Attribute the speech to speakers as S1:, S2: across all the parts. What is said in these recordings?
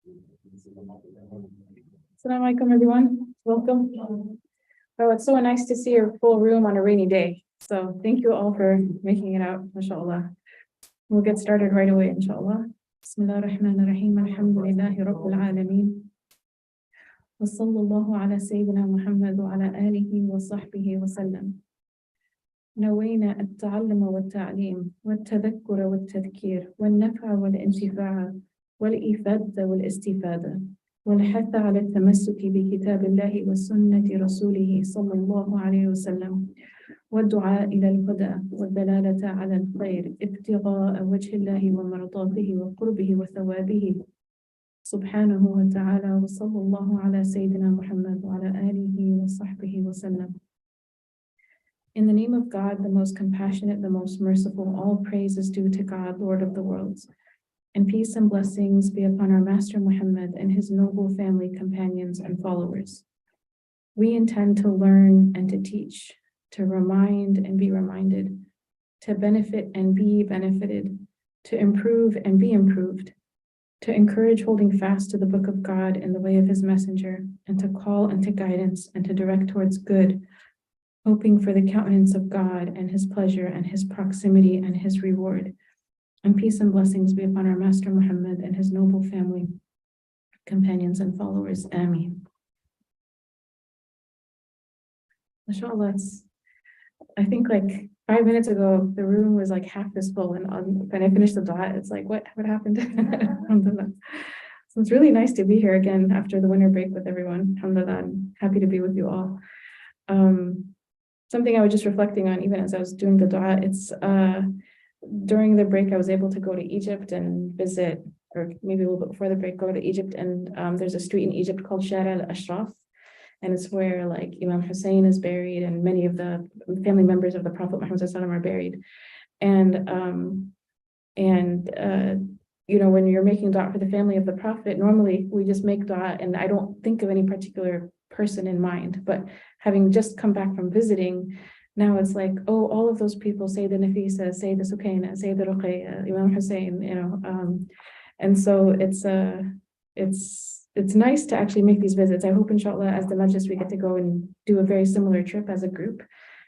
S1: Assalamu alaikum, everyone. Welcome. Oh, it's so nice to see a full room on a rainy day. So thank you all for making it out, mashallah. We'll get started right away, inshallah. Bismillah ar-Rahman ar-Rahim. Alhamdulillahi Rabbil Alameen. Wa sallallahu ala Sayyidina Muhammad wa ala alihi wa sahbihi wa sallam. نوينا التعلم والتعليم والتذكر والتذكير والنفع والانتفاع والإفادة والاستفادة والحث على التمسك بكتاب الله وسنة رسوله صلى الله عليه وسلم والدعاء إلى الهدى والدلالة على الخير ابتغاء وجه الله ومرضاته وقربه وثوابه سبحانه وتعالى وصلى الله على سيدنا محمد وعلى آله وصحبه وسلم. In the name of God, the most compassionate, the most merciful, all praise is due to God, Lord of the worlds. And peace and blessings be upon our Master Muhammad and his noble family, companions, and followers. We intend to learn and to teach, to remind and be reminded, to benefit and be benefited, to improve and be improved, to encourage holding fast to the book of God and the way of his messenger, and to call unto guidance and to direct towards good, hoping for the countenance of God and his pleasure and his proximity and his reward. And peace and blessings be upon our Master Muhammad and his noble family, companions, and followers. Ameen. MashaAllah, I think like 5 minutes ago, the room was like half this full, and when I finished the dua, it's like, what happened? Alhamdulillah. So it's really nice to be here again after the winter break with everyone. Alhamdulillah, I'm happy to be with you all. Something I was just reflecting on, even as I was doing the dua, it's during the break, I was able to go to Egypt and visit, or maybe a little bit before the break, go to Egypt, and there's a street in Egypt called Shara al-Ashraf, and it's where like Imam Hussein is buried, and many of the family members of the Prophet Muhammad ﷺ are buried. And you know, when you're making dua for the family of the Prophet, normally we just make dua, and I don't think of any particular person in mind, but having just come back from visiting, now it's like, oh, all of those people, say the Nafisa, say the Sukaina, say the Ruqayya, Imam Hussein, you know, and so it's nice to actually make these visits. I hope, inshallah, as the Majlis, we get to go and do a very similar trip as a group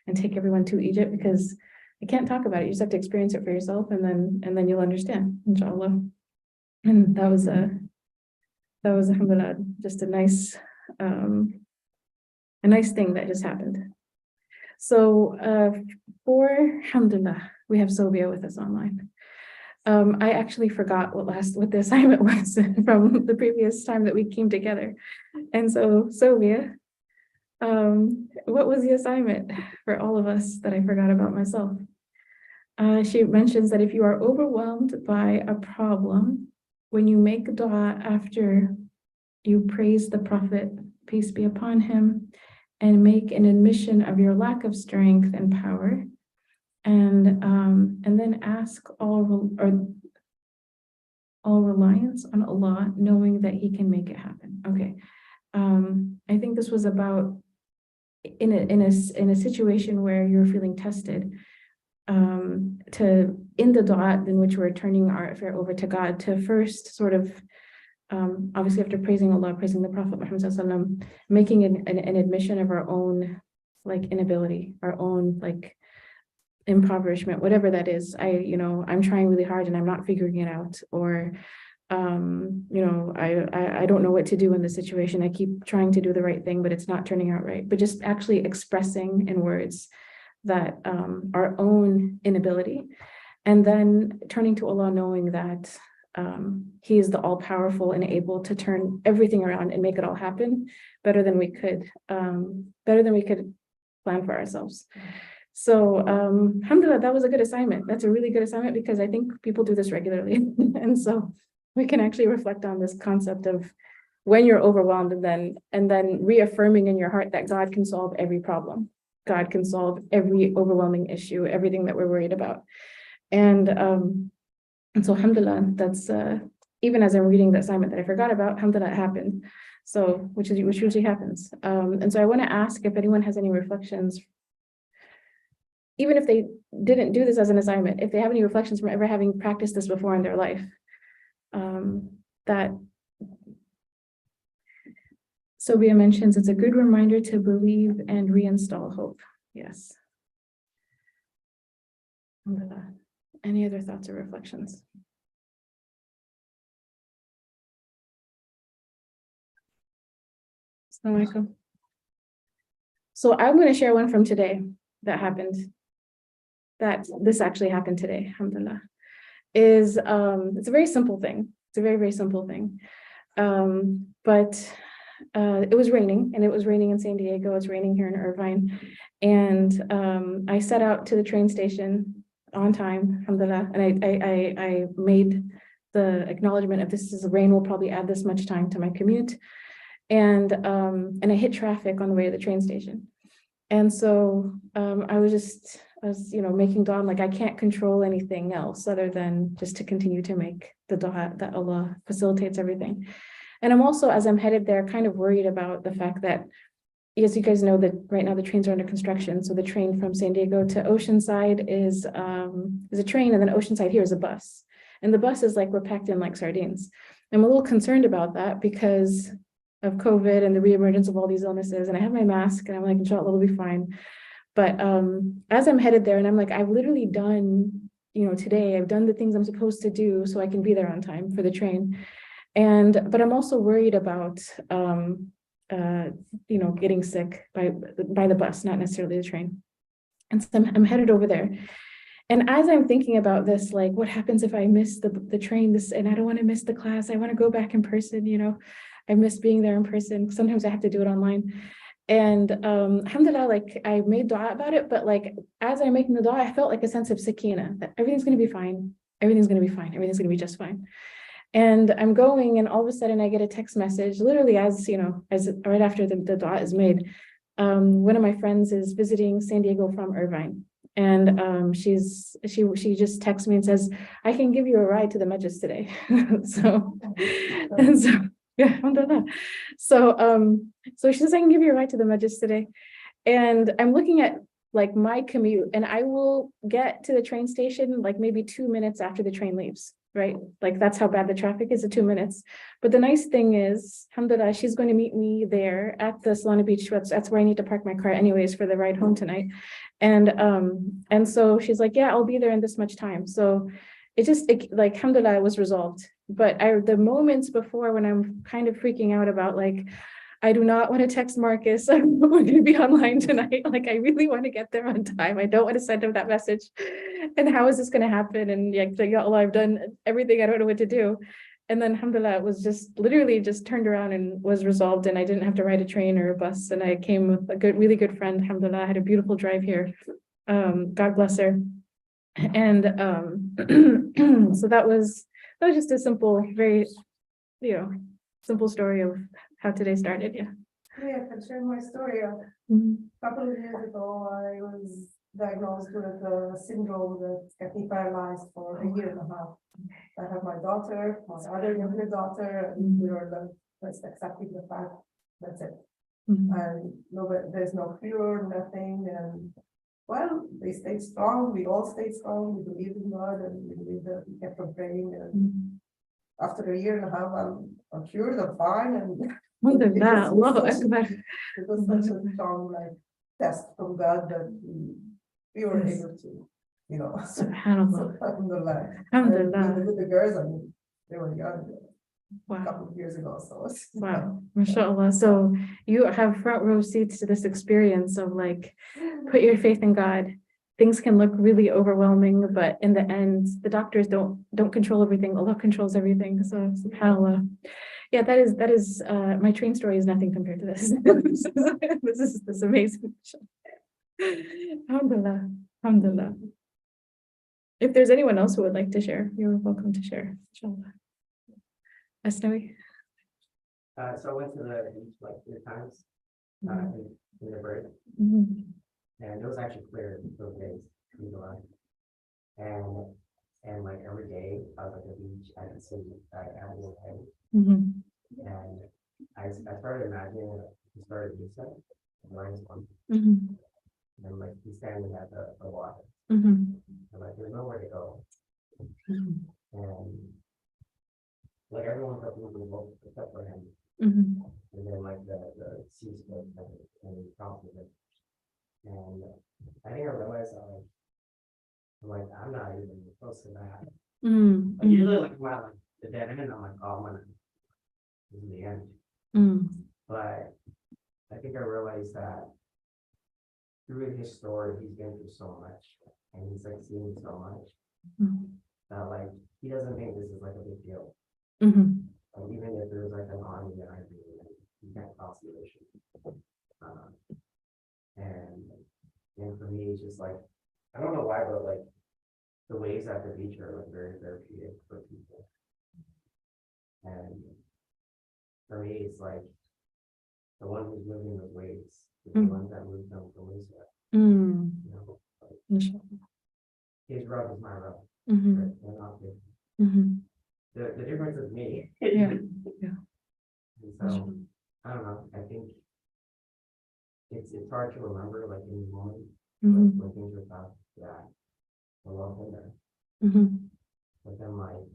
S1: and take everyone to Egypt, because I can't talk about it. You just have to experience it for yourself, and then you'll understand, inshallah. And that was alhamdulillah, just a nice thing that just happened. So for alhamdulillah, we have Sylvia with us online. I actually forgot what the assignment was from the previous time that we came together. And so Sylvia, what was the assignment for all of us that I forgot about myself? She mentions that if you are overwhelmed by a problem, when you make dua after you praise the Prophet, peace be upon him, and make an admission of your lack of strength and power, and then ask all reliance on Allah, knowing that he can make it happen. Okay, I think this was about in a situation where you're feeling tested, in the dua in which we're turning our affair over to God, to first sort of obviously after praising Allah, praising the Prophet Muhammad ﷺ, making an admission of our own like inability, our own like impoverishment, whatever that is. I'm trying really hard and I'm not figuring it out, or I don't know what to do in this situation. I keep trying to do the right thing, but it's not turning out right. But just actually expressing in words that our own inability, and then turning to Allah, knowing that he is the all-powerful and able to turn everything around and make it all happen better than we could plan for ourselves. So alhamdulillah, that was a good assignment. That's a really good assignment, because I think people do this regularly. And so we can actually reflect on this concept of when you're overwhelmed, and then reaffirming in your heart that God can solve every problem. God can solve every overwhelming issue, everything that we're worried about. And so alhamdulillah, that's even as I'm reading the assignment that I forgot about, alhamdulillah, it happened. So which usually happens. And so I want to ask if anyone has any reflections, even if they didn't do this as an assignment, if they have any reflections from ever having practiced this before in their life, that Sobia mentions it's a good reminder to believe and reinstall hope. Yes. Alhamdulillah. Any other thoughts or reflections? Assalamu alaikum. So I'm going to share one from today that happened. That this actually happened today, alhamdulillah. It's a very simple thing. It's a very, very simple thing. But it was raining, and it was raining in San Diego. It's raining here in Irvine. And I set out to the train station on time, alhamdulillah. And I made the acknowledgement of this is rain will probably add this much time to my commute. And I hit traffic on the way to the train station. And so I was making dua. I'm like, I can't control anything else other than just to continue to make the dua that Allah facilitates everything. And I'm also, as I'm headed there, kind of worried about the fact that, as you guys know, that right now the trains are under construction. So the train from San Diego to Oceanside is a train, and then Oceanside here is a bus. And the bus is like, we're packed in like sardines. I'm a little concerned about that because of COVID and the reemergence of all these illnesses. And I have my mask, and I'm like, inshallah, it'll be fine. But as I'm headed there, and I'm like, I've literally done, today, I've done the things I'm supposed to do so I can be there on time for the train. But I'm also worried about, getting sick by the bus, not necessarily the train. And so I'm headed over there. And as I'm thinking about this, like, what happens if I miss the train? And I don't want to miss the class. I want to go back in person, I miss being there in person. Sometimes I have to do it online. And alhamdulillah, like I made dua about it, but like as I'm making the dua, I felt like a sense of sakina, that everything's going to be fine. Everything's going to be fine. Everything's going to be just fine. And I'm going, and all of a sudden I get a text message, literally as right after the dua is made. One of my friends is visiting San Diego from Irvine. And she just texts me and says, I can give you a ride to the majlis today. Yeah, alhamdulillah. So she says, I can give you a ride to the majlis today. And I'm looking at like my commute, and I will get to the train station like maybe 2 minutes after the train leaves, right? Like that's how bad the traffic is at 2 minutes. But the nice thing is, alhamdulillah, she's going to meet me there at the Solana Beach. That's where I need to park my car anyways for the ride home tonight. And so she's like, yeah, I'll be there in this much time. So like, alhamdulillah, it was resolved. But the moments before, when I'm kind of freaking out about like, I do not want to text Marcus, I'm going to be online tonight. Like, I really want to get there on time. I don't want to send him that message. And how is this going to happen? And yeah, Ya Allah, I've done everything. I don't know what to do. And then alhamdulillah, it was just literally just turned around and was resolved. And I didn't have to ride a train or a bus. And I came with a really good friend. Alhamdulillah, I had a beautiful drive here. God bless her. And so that was just a simple, very, simple story of how today started. Yeah.
S2: Yeah, I can share my story. A couple of years ago, I was diagnosed with a syndrome that kept me paralyzed for a year and a half. I have my daughter, my other younger daughter, and we were just accepting the fact that's it. And there's no cure, nothing. And well, they stayed strong. We all stayed strong. We believed in God, and we believed that we kept on praying. And after a year and a half, I'm cured. I'm fine. And it was such a strong test from God that we were able to,
S1: Subhanallah.
S2: Alhamdulillah.
S1: Alhamdulillah.
S2: With the girls, I mean, they were young.
S1: Wow.
S2: A couple of years ago, so
S1: wow, mashallah. So you have front row seats to this experience of like, put your faith in God. Things can look really overwhelming, but in the end, the doctors don't control everything. Allah controls everything. So subhanallah. Yeah, that is my train story is nothing compared to this. This is amazing. Alhamdulillah. Alhamdulillah. If there's anyone else who would like to share, you're welcome to share. Inshallah. Asnawi?
S3: So I went to the beach like 3 times in the break, and it was actually clear those days in July. And like every day I was at the beach, I could see I had a little head, and I started imagining he started to set -1, and like he's standing at the water, and like there's nowhere to go, and like everyone's up moving the boat except for him. and then like the sea split and crossed it. And I think I realized that like I'm not even close to that. Like usually like when like the dead end, I'm like, oh, this is the end. But I think I realized that through his story, he's been through so much, and he's like seen so much that like he doesn't think this is like a big deal. Like even if there's like an army behind you, you can't cross the ocean. And for me, it's just like I don't know why, but like the waves at the beach are like very therapeutic for people. And for me, it's like the one who's moving the waves is the one that moves them to Lisa. You know, like, his rub is my rub. Right? They're not different. The difference is me.
S1: Yeah.
S3: And so I don't know. I think it's hard to remember like in the moment when things are tough. Yeah, I love him there. But then like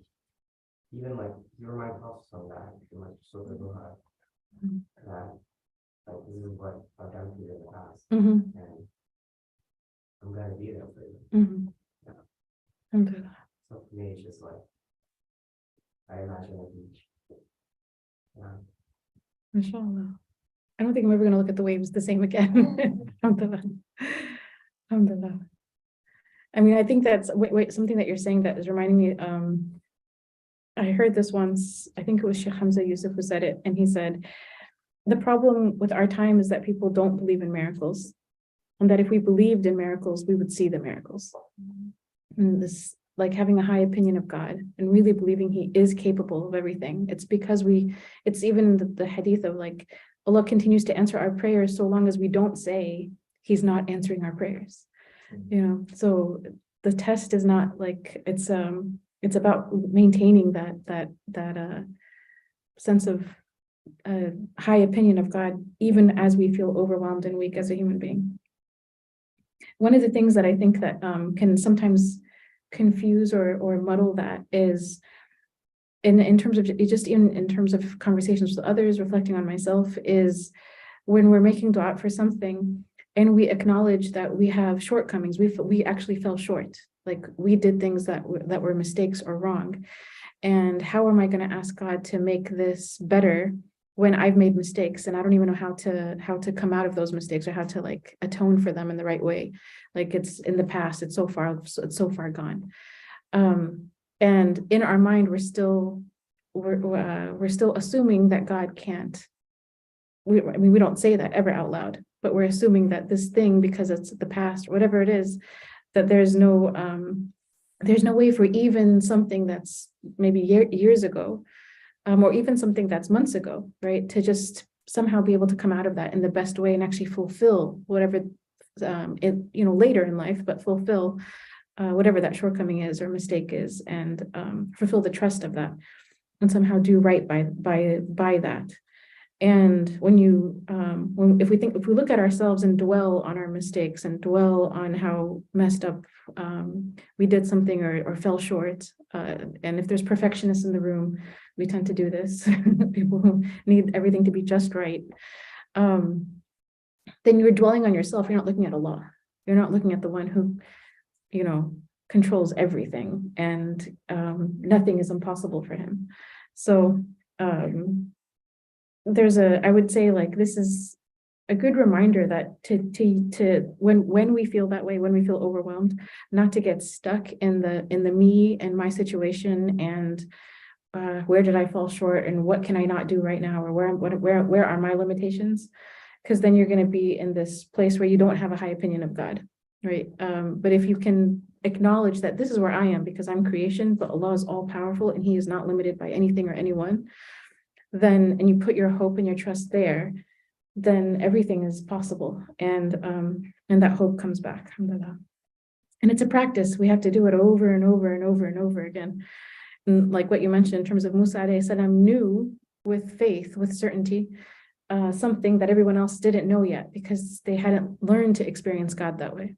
S3: even like you remind us of that, you're like so good that like this is what I've done for you in the past, and I'm gonna be there for you. Yeah. So for me, it's just like I imagine a beach. Yeah.
S1: Mashallah. I don't think I'm ever going to look at the waves the same again. Alhamdulillah. Alhamdulillah. I mean, I think that's something that you're saying that is reminding me. I heard this once. I think it was Shaykh Hamza Yusuf who said it, and he said, "The problem with our time is that people don't believe in miracles, and that if we believed in miracles, we would see the miracles." And this, like having a high opinion of God and really believing He is capable of everything. It's because it's even the hadith of like Allah continues to answer our prayers so long as we don't say He's not answering our prayers. You know, so the test is not like it's about maintaining that sense of high opinion of God, even as we feel overwhelmed and weak as a human being. One of the things that I think that can sometimes confuse or muddle that is in terms of just in terms of conversations with others, reflecting on myself, is when we're making dua for something and we acknowledge that we have shortcomings, we actually fell short, like we did things that were mistakes or wrong, and how am I going to ask God to make this better when I've made mistakes and I don't even know how to come out of those mistakes or how to like atone for them in the right way. Like it's in the past, it's so far gone. And in our mind, we're still assuming that God can't. I mean, we don't say that ever out loud, but we're assuming that this thing, because it's the past, whatever it is, that there's no way for even something that's maybe years ago, or even something that's months ago, right, to just somehow be able to come out of that in the best way and actually fulfill whatever later in life, but fulfill whatever that shortcoming is or mistake is, and fulfill the trust of that, and somehow do right by that. And if we look at ourselves and dwell on our mistakes and dwell on how messed up we did something or fell short, and if there's perfectionists in the room, we tend to do this, people who need everything to be just right, then you're dwelling on yourself. You're not looking at Allah. You're not looking at the one who, controls everything, and nothing is impossible for him. So I would say like this is a good reminder that to when we feel that way, when we feel overwhelmed, not to get stuck in the me and my situation and where did I fall short and what can I not do right now, or where are my limitations, because then you're going to be in this place where you don't have a high opinion of God, right? But if you can acknowledge that this is where I am because I'm creation, but Allah is all powerful and He is not limited by anything or anyone, and you put your hope and your trust there, then everything is possible, and that hope comes back. Alhamdulillah. And it's a practice. We have to do it over and over and over and over again. And like what you mentioned in terms of Musa alayhi salam knew with faith, with certainty, something that everyone else didn't know yet because they hadn't learned to experience God that way.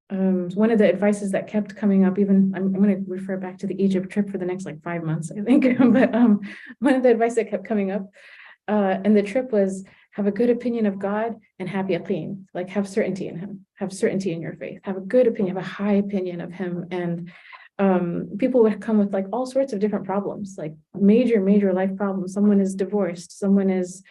S1: One of the advices that kept coming up, even I'm going to refer back to the Egypt trip for the next like 5 months, I think, but one of the advice that kept coming up and the trip was have a good opinion of God and have yaqeen, like have certainty in him, have certainty in your faith, have a good opinion, have a high opinion of him. And people would come with like all sorts of different problems, like major life problems. Someone is divorced, someone is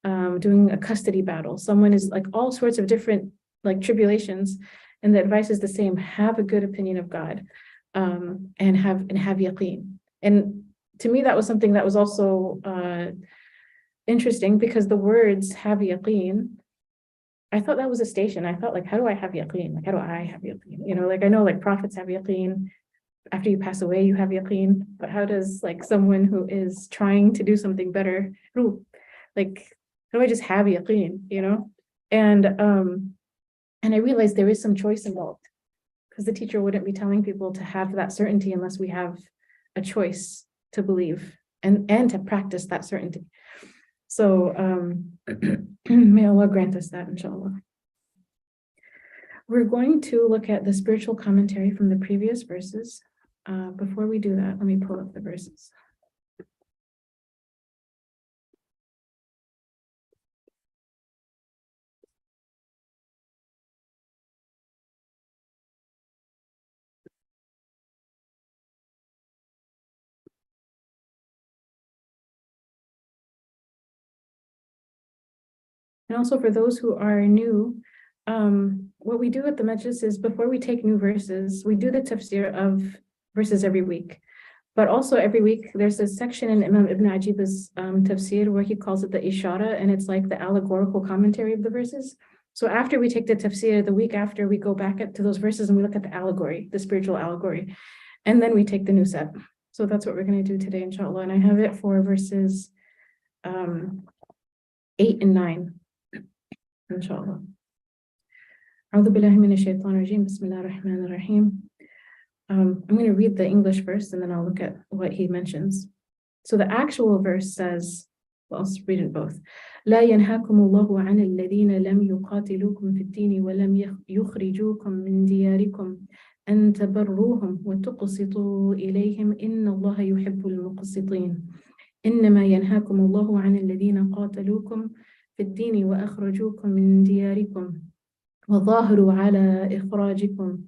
S1: doing a custody battle, someone is like all sorts of different like tribulations. And the advice is the same: have a good opinion of God, and have yaqeen. And to me, that was something that was also interesting, because the words have yaqeen, I thought that was a station. I thought, like, how do I have yaqeen? Like, how do I have yaqeen? You know, like I know like prophets have yaqeen. After you pass away, you have yaqeen. But how does like someone who is trying to do something better, like, how do I just have yaqeen? You know, and I realized there is some choice involved, because the teacher wouldn't be telling people to have that certainty unless we have a choice to believe and to practice that certainty. So may Allah grant us that, inshallah. We're going to look at the spiritual commentary from the previous verses. Before we do that, let me pull up the verses. And also for those who are new, what we do at the Majlis is before we take new verses, we do the tafsir of verses every week. But also every week, there's a section in Imam Ibn Ajib's tafsir where he calls it the ishara, and it's like the allegorical commentary of the verses. So after we take the tafsir, the week after, we go back to those verses and we look at the allegory, the spiritual allegory, and then we take the new set. So that's what we're going to do today, inshallah. And I have it for verses 8 and 9. Inshallah. أعوذ بالله من الشيطان الرجيم بسم الله الرحمن الرحيم. I'm going to read the English first and then I'll look at what he mentions. So the actual verse says, well, I'll read it both. لا ينهاكم الله عن الذين لم يقاتلوكم في الدين ولم يخرجوكم من دياركم أن تبروهم وتقسطوا إليهم إن الله يحب المقسطين. إنما ينهاكم الله عن الذين قاتلوكم في الدين وأخرجوكم من دياركم وظاهروا على إخراجكم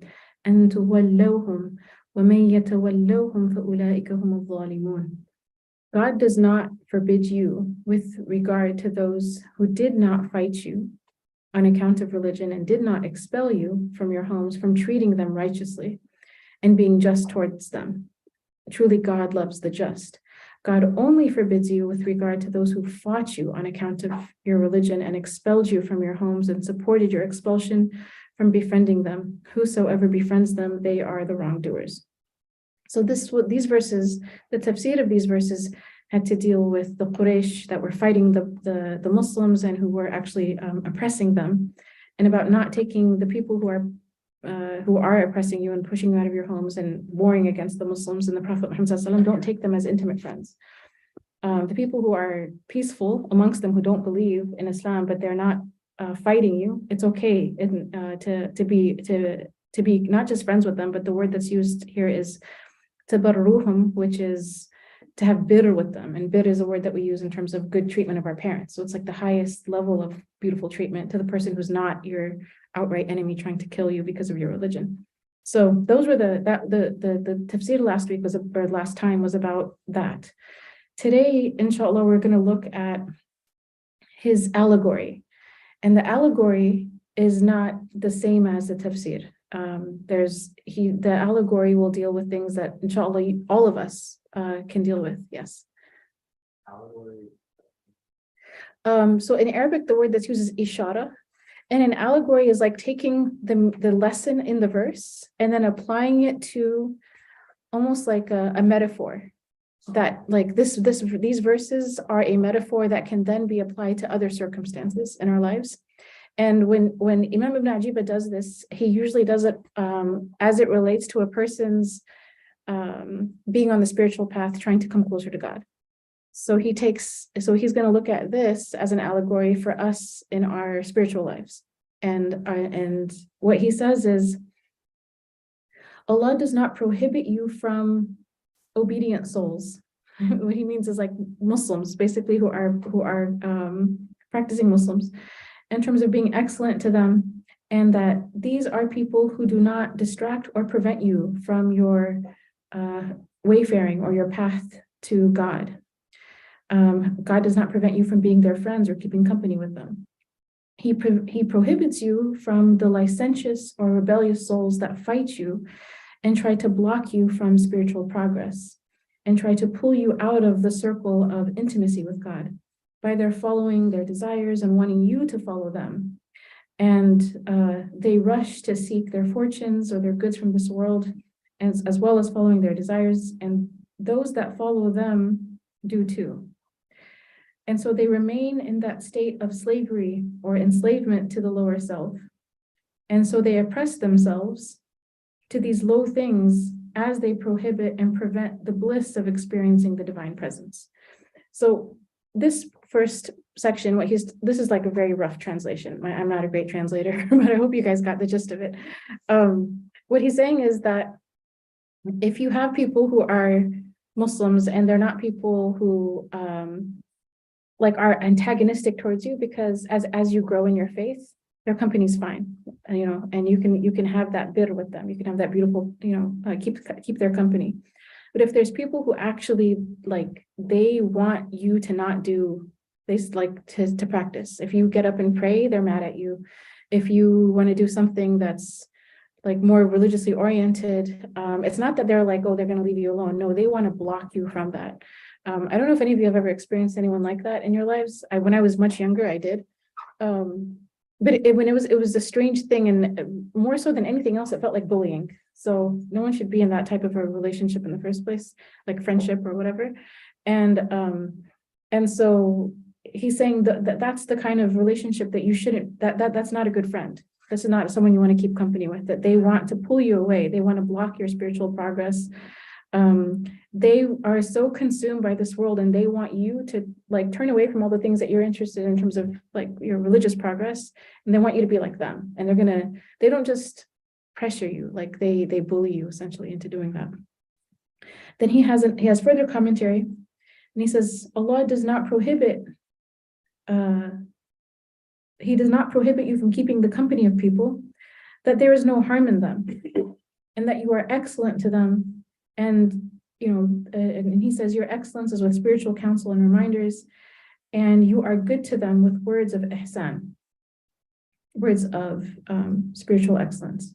S1: أن تولوهم ومن يتولوهم فأولئك هم الظالمون. God does not forbid you with regard to those who did not fight you on account of religion and did not expel you from your homes from treating them righteously and being just towards them. Truly God loves the just. God only forbids you with regard to those who fought you on account of your religion and expelled you from your homes and supported your expulsion from befriending them. Whosoever befriends them, they are the wrongdoers. So these verses, the tafsir of these verses had to deal with the Quraysh that were fighting the Muslims and who were actually oppressing them, and about not taking the people who are oppressing you and pushing you out of your homes and warring against the Muslims and the Prophet Muhammad ﷺ, don't take them as intimate friends. The people who are peaceful amongst them, who don't believe in Islam, but they're not fighting you, it's okay to be not just friends with them, but the word that's used here is tabarruhum, which is to have birr with them. And birr is a word that we use in terms of good treatment of our parents. So it's like the highest level of beautiful treatment to the person who's not your outright enemy trying to kill you because of your religion. So those were the tafsir last week last time was about that. Today, inshallah, we're going to look at his allegory. And the allegory is not the same as the tafsir. The allegory will deal with things that, inshallah, all of us can deal with. Yes.
S3: Allegory.
S1: So in Arabic, the word that's used is ishara, and an allegory is like taking the lesson in the verse and then applying it to almost like a metaphor. That like these verses are a metaphor that can then be applied to other circumstances in our lives. And when Imam Ibn Ajib does this, he usually does it as it relates to a person's being on the spiritual path, trying to come closer to God. So he's going to look at this as an allegory for us in our spiritual lives. And what he says is, Allah does not prohibit you from obedient souls, what he means is like Muslims, basically who are practicing Muslims, in terms of being excellent to them, and that these are people who do not distract or prevent you from your wayfaring or your path to God. God does not prevent you from being their friends or keeping company with them. He prohibits you from the licentious or rebellious souls that fight you and try to block you from spiritual progress and try to pull you out of the circle of intimacy with God by their following their desires and wanting you to follow them. And they rush to seek their fortunes or their goods from this world, as well as following their desires. And those that follow them do too. And so they remain in that state of slavery or enslavement to the lower self. And so they oppress themselves to these low things as they prohibit and prevent the bliss of experiencing the divine presence. So this first section, this is like a very rough translation. I'm not a great translator, but I hope you guys got the gist of it. What he's saying is that if you have people who are Muslims and they're not people who like are antagonistic towards you, because as you grow in your faith, their company's fine, and you can have that bir with them. You can have that beautiful, keep their company. But if there's people who actually like, they want you to not do, they like to practice. If you get up and pray, they're mad at you. If you want to do something that's like more religiously oriented, it's not that they're like, oh, they're going to leave you alone. No, they want to block you from that. I don't know if any of you have ever experienced anyone like that in your lives. When I was much younger, I did. But it was a strange thing, and more so than anything else, it felt like bullying. So no one should be in that type of a relationship in the first place, like friendship or whatever. And so he's saying that that's the kind of relationship that you shouldn't, that's not a good friend. This is not someone you want to keep company with, that they want to pull you away. They want to block your spiritual progress. They are so consumed by this world, and they want you to like turn away from all the things that you're interested in terms of like your religious progress, and they want you to be like them. And they don't just pressure you, like they bully you essentially into doing that. Then he has further commentary, and he says, Allah does not prohibit He does not prohibit you from keeping the company of people, that there is no harm in them, and that you are excellent to them. And and he says your excellence is with spiritual counsel and reminders, and you are good to them with words of ihsan, words of spiritual excellence.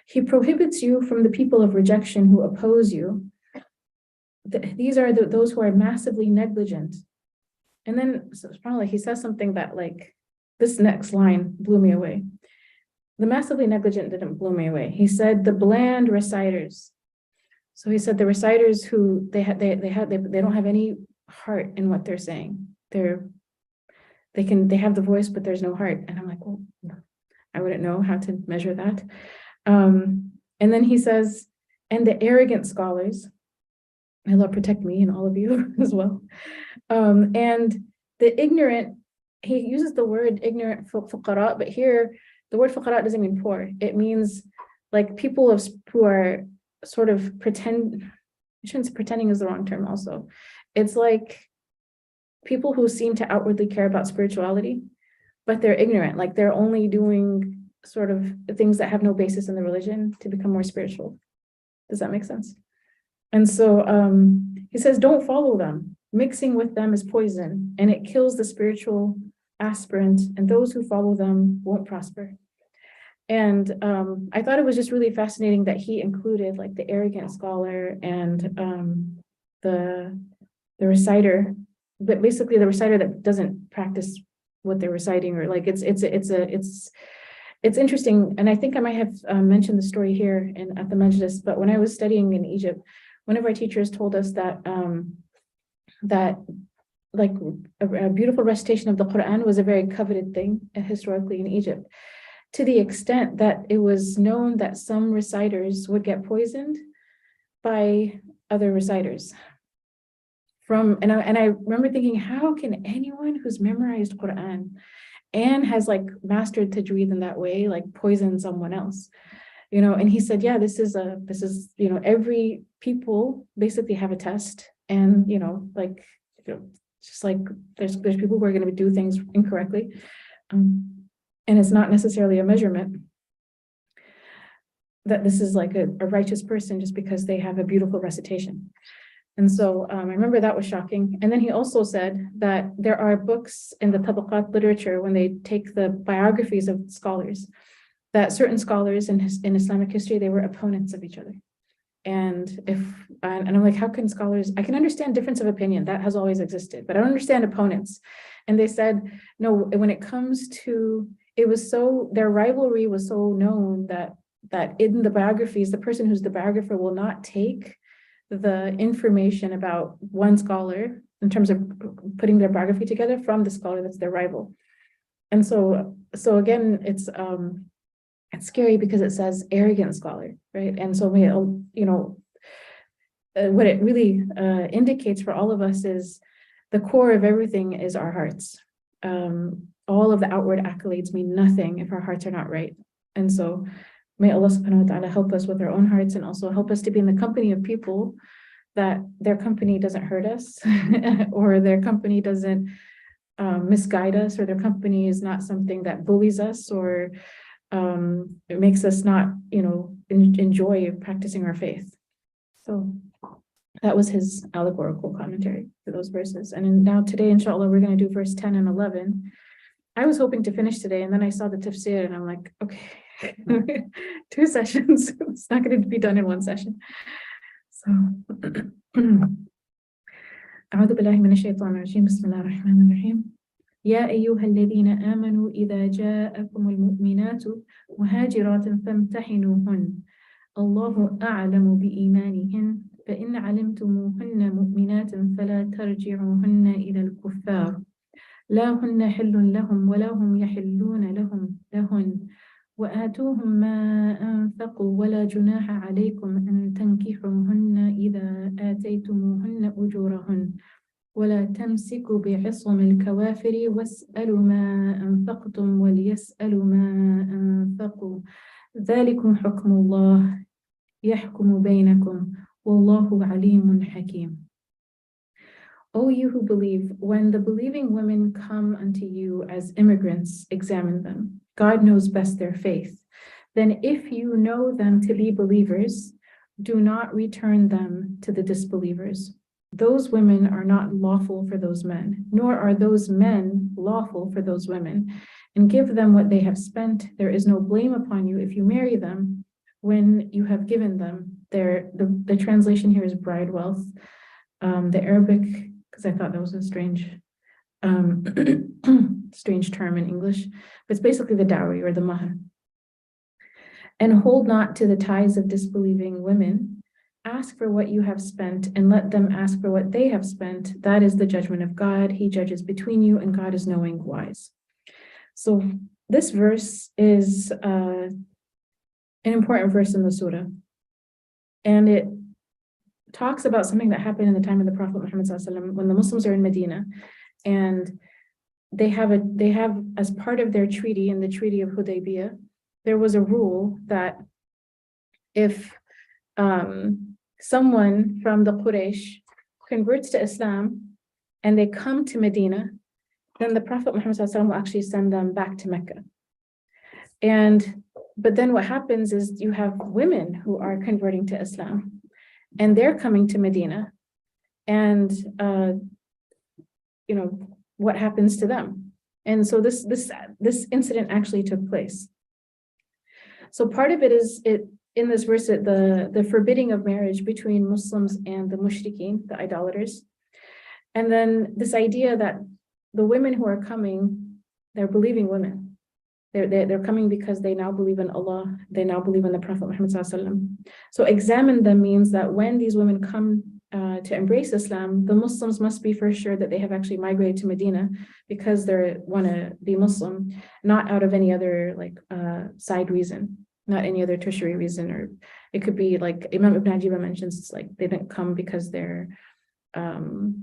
S1: He prohibits you from the people of rejection who oppose you. These are those who are massively negligent. And then subhanAllah, he says something that like this next line blew me away. The massively negligent didn't blow me away. He said the bland reciters. So he said the reciters who they don't have any heart in what they're saying. They have the voice, but there's no heart. And I'm like, well, I wouldn't know how to measure that. And then he says, and the arrogant scholars, may Allah protect me and all of you as well. And the ignorant, he uses the word ignorant fuqara, but here the word fuqara doesn't mean poor. It means like people who are sort of pretending is the wrong term also. It's like people who seem to outwardly care about spirituality, but they're ignorant, like they're only doing sort of things that have no basis in the religion to become more spiritual. Does that make sense? And so he says, don't follow them. Mixing with them is poison, and it kills the spiritual aspirant, and those who follow them won't prosper. And I thought it was just really fascinating that he included like the arrogant scholar and the reciter, but basically the reciter that doesn't practice what they're reciting, or like it's interesting. And I think I might have mentioned the story here at the Majlis, but when I was studying in Egypt, one of our teachers told us that that like a beautiful recitation of the Qur'an was a very coveted thing historically in Egypt, to the extent that it was known that some reciters would get poisoned by other reciters. And I remember thinking, how can anyone who's memorized Qur'an and has like mastered tajweed in that way, like poison someone else? And he said, yeah, this is every people basically have a test, And, like, just like there's people who are going to do things incorrectly. And it's not necessarily a measurement that this is like a righteous person just because they have a beautiful recitation. And so I remember that was shocking. And then he also said that there are books in the tabaqat literature, when they take the biographies of scholars, that certain scholars in Islamic history, they were opponents of each other. And I'm like, how can scholars, I can understand difference of opinion, that has always existed, but I don't understand opponents. And they said, no, when it comes to, their rivalry was so known that in the biographies, the person who's the biographer will not take the information about one scholar in terms of putting their biography together from the scholar that's their rival. And so again, it's scary because it says arrogant scholar, right? And so what it really indicates for all of us is the core of everything is our hearts. All of the outward accolades mean nothing if our hearts are not right. And so may Allah subhanahu wa ta'ala help us with our own hearts, and also help us to be in the company of people that their company doesn't hurt us or their company doesn't misguide us, or their company is not something that bullies us, or it makes us not, enjoy practicing our faith. So that was his allegorical commentary for those verses. And now today, inshallah, we're going to do verse 10 and 11. I was hoping to finish today, and then I saw the tafsir and I'm like, okay, 2 sessions. It's not going to be done in 1 session. So أعوذ بالله من الشيطان الرجيم بسم الله الرحمن الرحيم يا أيها الذين آمنوا إذا جاءكم المؤمنات مهاجرات فامتحنوهن الله أعلم بإيمانهن فإن علمتموهن مؤمنات فلا ترجعوهن إلى الكفار لا هن حل لهم ولا هم يحلون لهن وآتوهم ما أنفقوا ولا جناح عليكم أن تنكحوهن إذا آتيتموهن أجورهن ولا تمسكوا بعصم الكوافر واسألوا ما أنفقتم وليسألوا ما أنفقوا ذلكم حكم الله يحكم بينكم والله عليم حكيم. O you who believe, when the believing women come unto you as immigrants, examine them. God knows best their faith. Then if you know them to be believers, do not return them to the disbelievers. Those women are not lawful for those men, nor are those men lawful for those women. And give them what they have spent. There is no blame upon you if you marry them when you have given them. The translation here is bride wealth. The Arabic, because I thought that was a strange term in English, but it's basically the dowry or the mahr. And hold not to the ties of disbelieving women. Ask for what you have spent, and let them ask for what they have spent. That is the judgment of God. He judges between you, and God is knowing, wise. So this verse is an important verse in the surah, and it talks about something that happened in the time of the Prophet Muhammad ﷺ, when the Muslims are in Medina, and they have as part of their treaty, in the Treaty of Hudaybiyah, there was a rule that if someone from the Quraysh converts to Islam and they come to Medina, then the Prophet Muhammad ﷺ will actually send them back to Mecca. But then what happens is you have women who are converting to Islam, and they're coming to Medina, and what happens to them? And so this incident actually took place. So part of it is in this verse, the forbidding of marriage between Muslims and the mushrikeen, the idolaters. And then this idea that the women who are coming, they're believing women. They're coming because they now believe in Allah. They now believe in the Prophet Muhammad ﷺ. So examine them means that when these women come to embrace Islam, the Muslims must be for sure that they have actually migrated to Medina because they want to be Muslim, not out of any other side reason, not any other tertiary reason. Or it could be like Imam Ibn Ajiba mentions, it's like they didn't come because they want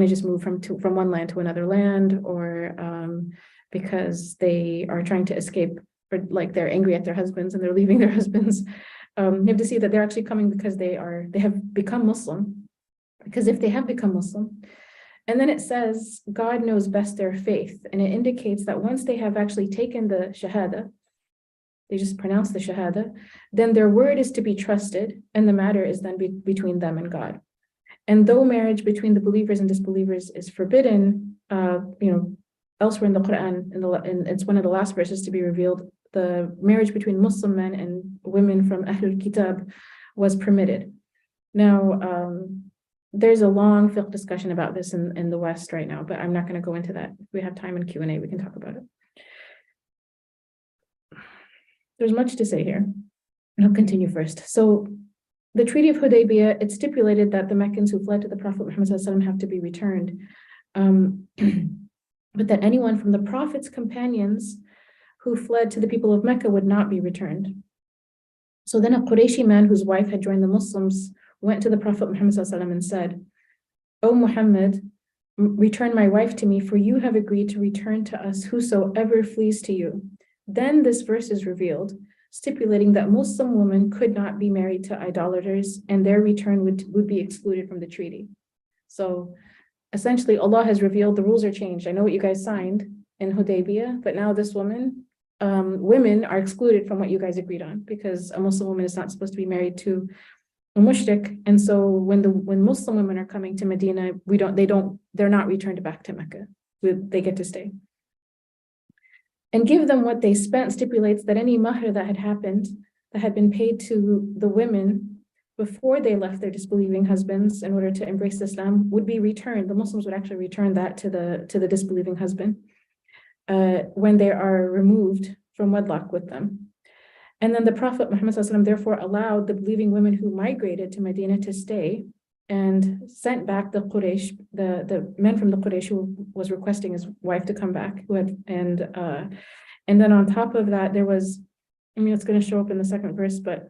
S1: to just move from one land to another land, or because they are trying to escape, or like they're angry at their husbands and they're leaving their husbands. You have to see that they're actually coming because they have become Muslim, Because if they have become Muslim, and then it says, God knows best their faith. And it indicates that once they have actually taken the Shahada, they just pronounce the Shahada, then their word is to be trusted, and the matter is then between them and God. And though marriage between the believers and disbelievers is forbidden, elsewhere in the Qur'an, and it's one of the last verses to be revealed, the marriage between Muslim men and women from Ahlul Kitab was permitted. Now, there's a long fiqh discussion about this in the West right now, but I'm not going to go into that. If we have time in Q&A, we can talk about it. There's much to say here, and I'll continue first. So the Treaty of Hudaybiyah, it stipulated that the Meccans who fled to the Prophet Muhammad ﷺ have to be returned, but that anyone from the Prophet's companions who fled to the people of Mecca would not be returned. So then a Qurayshi man whose wife had joined the Muslims went to the Prophet Muhammad ﷺ and said, "O Muhammad, return my wife to me, for you have agreed to return to us whosoever flees to you." Then this verse is revealed, stipulating that Muslim women could not be married to idolaters and their return would be excluded from the treaty. So essentially, Allah has revealed the rules are changed. I know what you guys signed in Hudaybiyah, but now this women are excluded from what you guys agreed on, because a Muslim woman is not supposed to be married to a mushrik. And so when Muslim women are coming to Medina, they're not returned back to Mecca. They get to stay. And give them what they spent stipulates that any mahr that had been paid to the women before they left their disbelieving husbands in order to embrace Islam would be returned. The Muslims would actually return that to the disbelieving husband when they are removed from wedlock with them. And then the Prophet Muhammad ﷺ therefore allowed the believing women who migrated to Medina to stay, and sent back the Quraysh, the men from the Quraysh who was requesting his wife to come back, and then on top of that, there was, it's going to show up in the second verse, but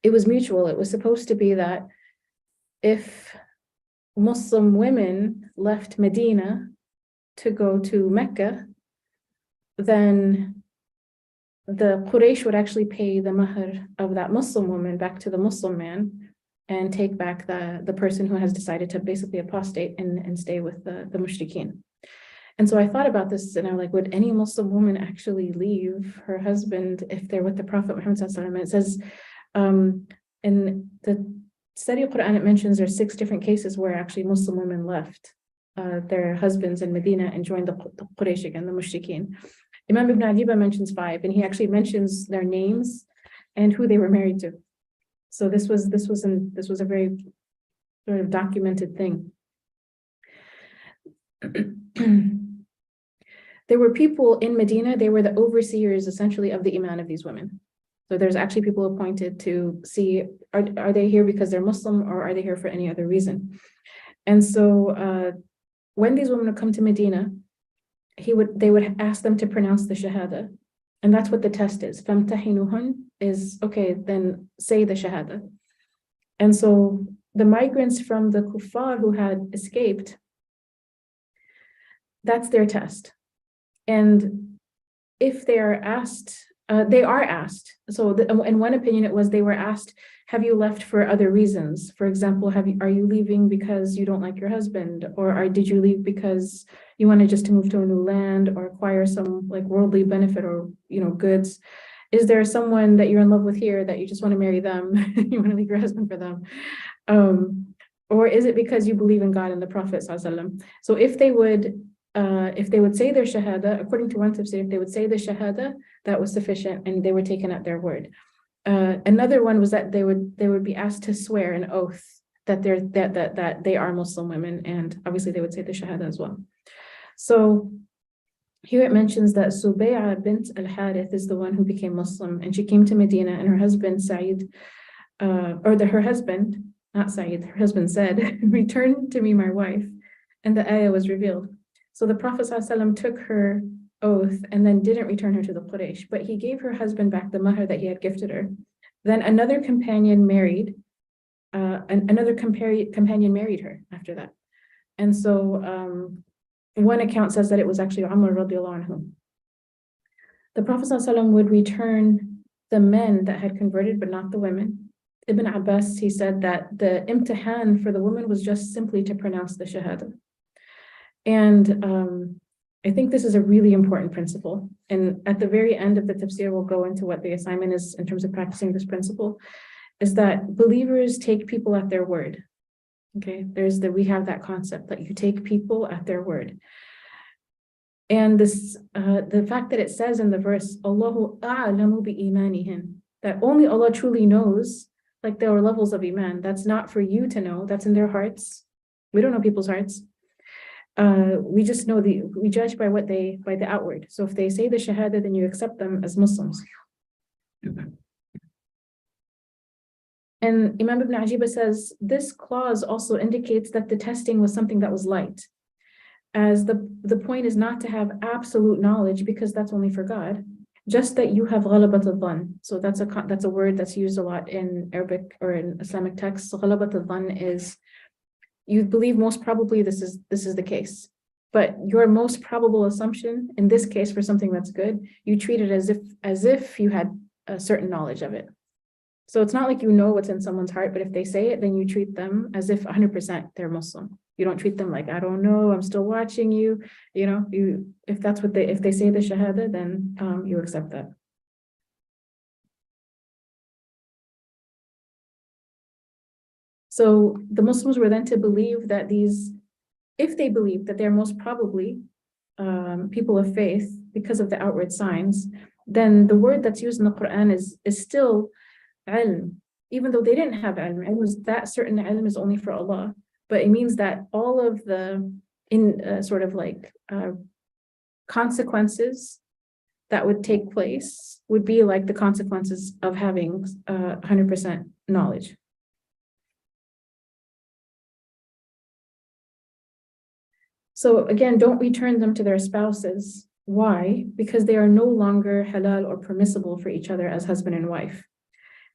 S1: it was mutual. It was supposed to be that if Muslim women left Medina to go to Mecca, then the Quraysh would actually pay the mahr of that Muslim woman back to the Muslim man, and take back the person who has decided to basically apostate and stay with the mushrikeen. And so I thought about this, and I'm like, would any Muslim woman actually leave her husband if they're with the Prophet Muhammad ﷺ? And it says, in the study of Qur'an, it mentions there's 6 different cases where actually Muslim women left their husbands in Medina and joined the Quraysh again, the mushrikeen. Imam Ibn Adiba mentions 5, and he actually mentions their names and who they were married to. So this was a very sort of documented thing. There were people in Medina, they were the overseers essentially of the iman of these women. So there's actually people appointed to see, are they here because they're Muslim, or are they here for any other reason? And so when these women would come to Medina, they would ask them to pronounce the Shahada. And that's what the test is. فَامْتَحِنُهُنْ is, okay, then say the Shahada. And so the migrants from the kuffar who had escaped, that's their test. And if they are asked, they are asked. So in one opinion, it was they were asked, have you left for other reasons? For example, are you leaving because you don't like your husband? Or did you leave because you wanted just to move to a new land or acquire some like worldly benefit or, goods? Is there someone that you're in love with here that you just want to marry them? You want to leave your husband for them? Or is it because you believe in God and the Prophet ﷺ? So if they would say their Shahada, according to one tafsir, if they would say the Shahada, that was sufficient and they were taken at their word. Another one was that they would be asked to swear an oath that they are Muslim women, and obviously they would say the Shahada as well. So here it mentions that Subay'a bint al-Harith is the one who became Muslim, and she came to Medina, and her husband Sa'id, her husband, not Sa'id, her husband said, "Return to me my wife," and the ayah was revealed. So the Prophet ﷺ took her oath and then didn't return her to the Quraysh, but he gave her husband back the mahr that he had gifted her. Then another companion married her after that. And so one account says that it was actually Umar radiallahu anhu. The Prophet ﷺ would return the men that had converted, but not the women. Ibn Abbas, he said that the imtihan for the woman was just simply to pronounce the shahada. And I think this is a really important principle. And at the very end of the tafsir, we'll go into what the assignment is in terms of practicing this principle, is that believers take people at their word. Okay, we have that concept that you take people at their word. And this, the fact that it says in the verse, Allahu a'lamu bi imanihin, that only Allah truly knows, like there are levels of iman. That's not for you to know, that's in their hearts. We don't know people's hearts. We just know we judge by the outward. So if they say the shahada, then you accept them as Muslims. And Imam Ibn Ajiba says, this clause also indicates that the testing was something that was light. As the point is not to have absolute knowledge, because that's only for God, just that you have ghalabat al-dhan. So that's a word that's used a lot in Arabic or in Islamic texts. So ghalabat al-dhan is, you believe most probably this is the case, but your most probable assumption in this case for something that's good, you treat it as if you had a certain knowledge of it. So it's not like you know what's in someone's heart, but if they say it, then you treat them as if 100% they're Muslim. You don't treat them like, I don't know, I'm still watching you. You know, if they say the shahada, then you accept that. So the Muslims were then to believe that if they believe that they're most probably people of faith because of the outward signs, then the word that's used in the Qur'an is still ilm, even though they didn't have ilm. It was that certain ilm is only for Allah, but it means that all of the consequences that would take place would be like the consequences of having 100% knowledge. So again, don't return them to their spouses. Why? Because they are no longer halal or permissible for each other as husband and wife.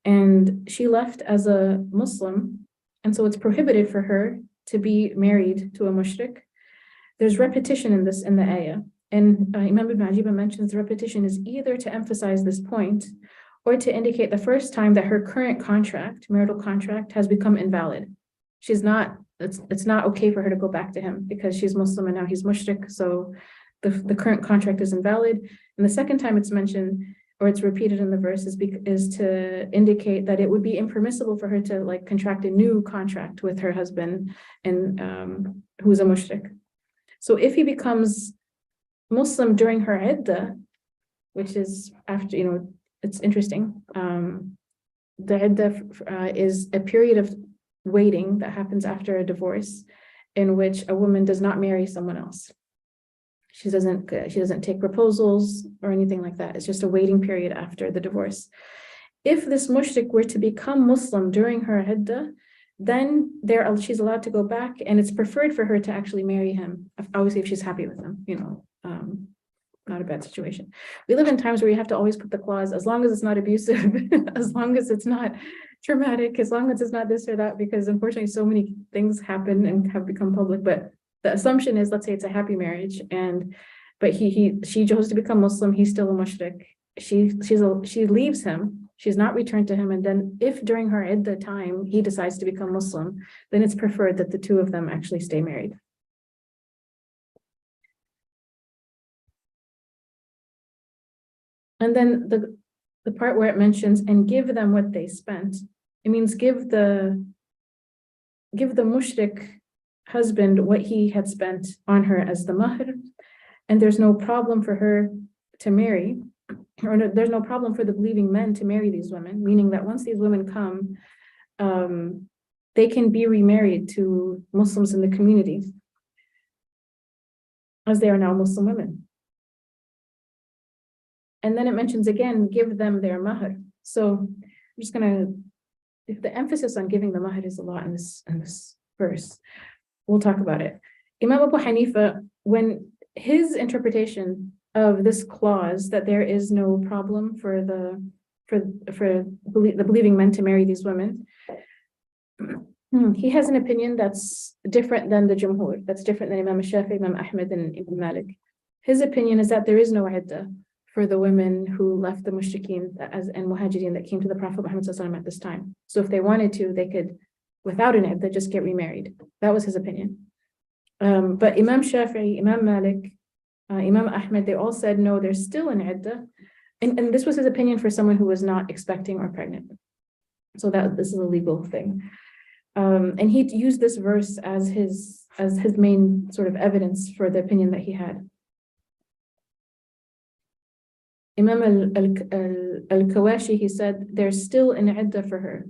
S1: And she left as a Muslim, and so it's prohibited for her to be married to a mushrik. There's repetition in the ayah. And Imam Ibn Ajiba mentions the repetition is either to emphasize this point or to indicate the first time that her current marital contract, has become invalid. It's not okay for her to go back to him because she's Muslim and now he's mushrik, so the current contract is invalid. And the second time it's mentioned, or it's repeated in the verse, is to indicate that it would be impermissible for her to contract a new contract with her husband and who's a mushrik. So if he becomes Muslim during her iddah, which is after, it's interesting. The iddah is a period of waiting that happens after a divorce, in which a woman does not marry someone else. She doesn't take proposals or anything like that. It's just a waiting period after the divorce. If this mushrik were to become Muslim during her iddah, then she's allowed to go back, and it's preferred for her to actually marry him, obviously if she's happy with him, not a bad situation. We live in times where you have to always put the clause, as long as it's not abusive, as long as it's not traumatic, as long as it's not this or that, because unfortunately so many things happen and have become public. But the assumption is, let's say it's a happy marriage, but she chose to become Muslim, he's still a mushrik. She leaves him, she's not returned to him, and then if during her iddah time he decides to become Muslim, then it's preferred that the two of them actually stay married. And then the part where it mentions, and give them what they spent, it means give the mushrik husband what he had spent on her as the mahr, and there's no problem for her to marry, or no, there's no problem for the believing men to marry these women, meaning that once these women come, they can be remarried to Muslims in the community, as they are now Muslim women. And then it mentions again, give them their mahr. So I'm just if the emphasis on giving the mahr is a lot in this verse, we'll talk about it. Imam Abu Hanifa, when his interpretation of this clause, that there is no problem for the believing men to marry these women, he has an opinion that's different than the Jumhur, that's different than Imam Shafi, Imam Ahmed, and Imam Malik. His opinion is that there is no iddah for the women who left the mushrikeen and muhajirin that came to the Prophet Muhammad ﷺ at this time. So if they wanted to, they could, without an iddah, just get remarried. That was his opinion. But Imam Shafi'i, Imam Malik, Imam Ahmed, they all said, no, there's still an iddah. And this was his opinion for someone who was not expecting or pregnant. So this is a legal thing. And he used this verse as his main sort of evidence for the opinion that he had. Imam al-Kawashi, he said, there's still an iddah for her.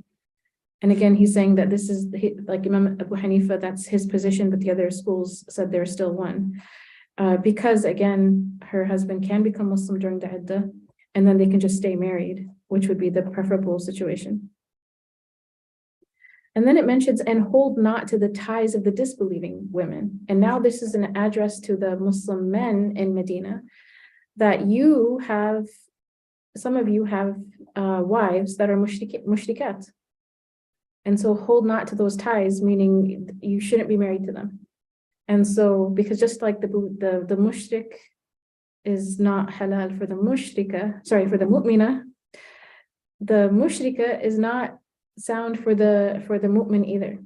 S1: And again, he's saying that this is, like Imam Abu Hanifa, that's his position, but the other schools said there's still one. Because again, her husband can become Muslim during the iddah, and then they can just stay married, which would be the preferable situation. And then it mentions, and hold not to the ties of the disbelieving women. And now this is an address to the Muslim men in Medina, that some of you have wives that are mushrikat. And so hold not to those ties, meaning you shouldn't be married to them. And so, because just like the mushrik is not halal for the mushrika, for the mu'mina, the mushrika is not sound for the mu'min either.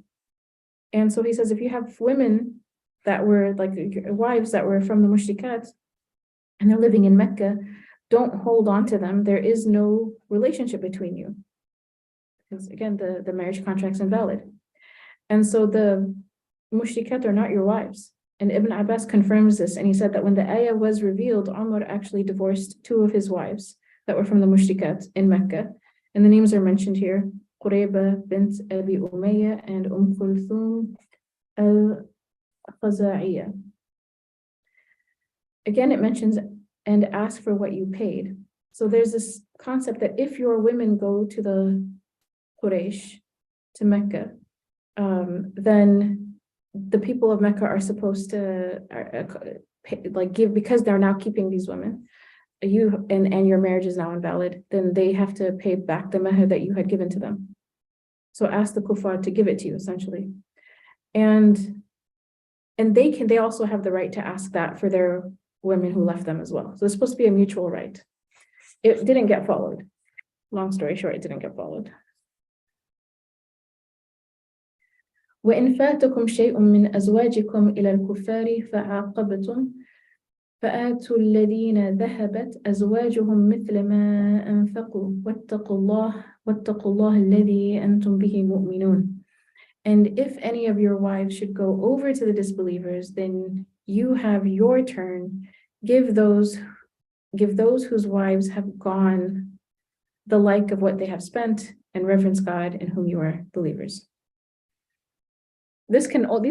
S1: And so he says, if you have women that were like wives that were from the mushrikat and they're living in Mecca, don't hold on to them. There is no relationship between you. Because again, the marriage contract's invalid. And so the mushrikat are not your wives. And Ibn Abbas confirms this, and he said that when the ayah was revealed, Umar actually divorced 2 of his wives that were from the mushrikat in Mecca. And the names are mentioned here, Qurayba bint Abi Umayyah and Kulthum al-Khaza'iyah. Again, it mentions, and ask for what you paid. So there's this concept that if your women go to the Quraysh, to Mecca, then the people of Mecca are supposed to give, because they're now keeping these women, and your marriage is now invalid, then they have to pay back the mahr that you had given to them. So ask the kuffar to give it to you, essentially. And they also have the right to ask that for their women who left them as well. So it's supposed to be a mutual right. It didn't get followed. Long story short, it didn't get followed. وإن فاتكم شيء من أزواجكم إلى الكفار فعاقبتم فآتوا الذين ذهبت أزواجهم مثل ما أنفقوا واتقوا الله الذي أنتم به مؤمنون. And if any of your wives should go over to the disbelievers, then you have your turn. Give those whose wives have gone the like of what they have spent, and reverence God in whom you are believers. These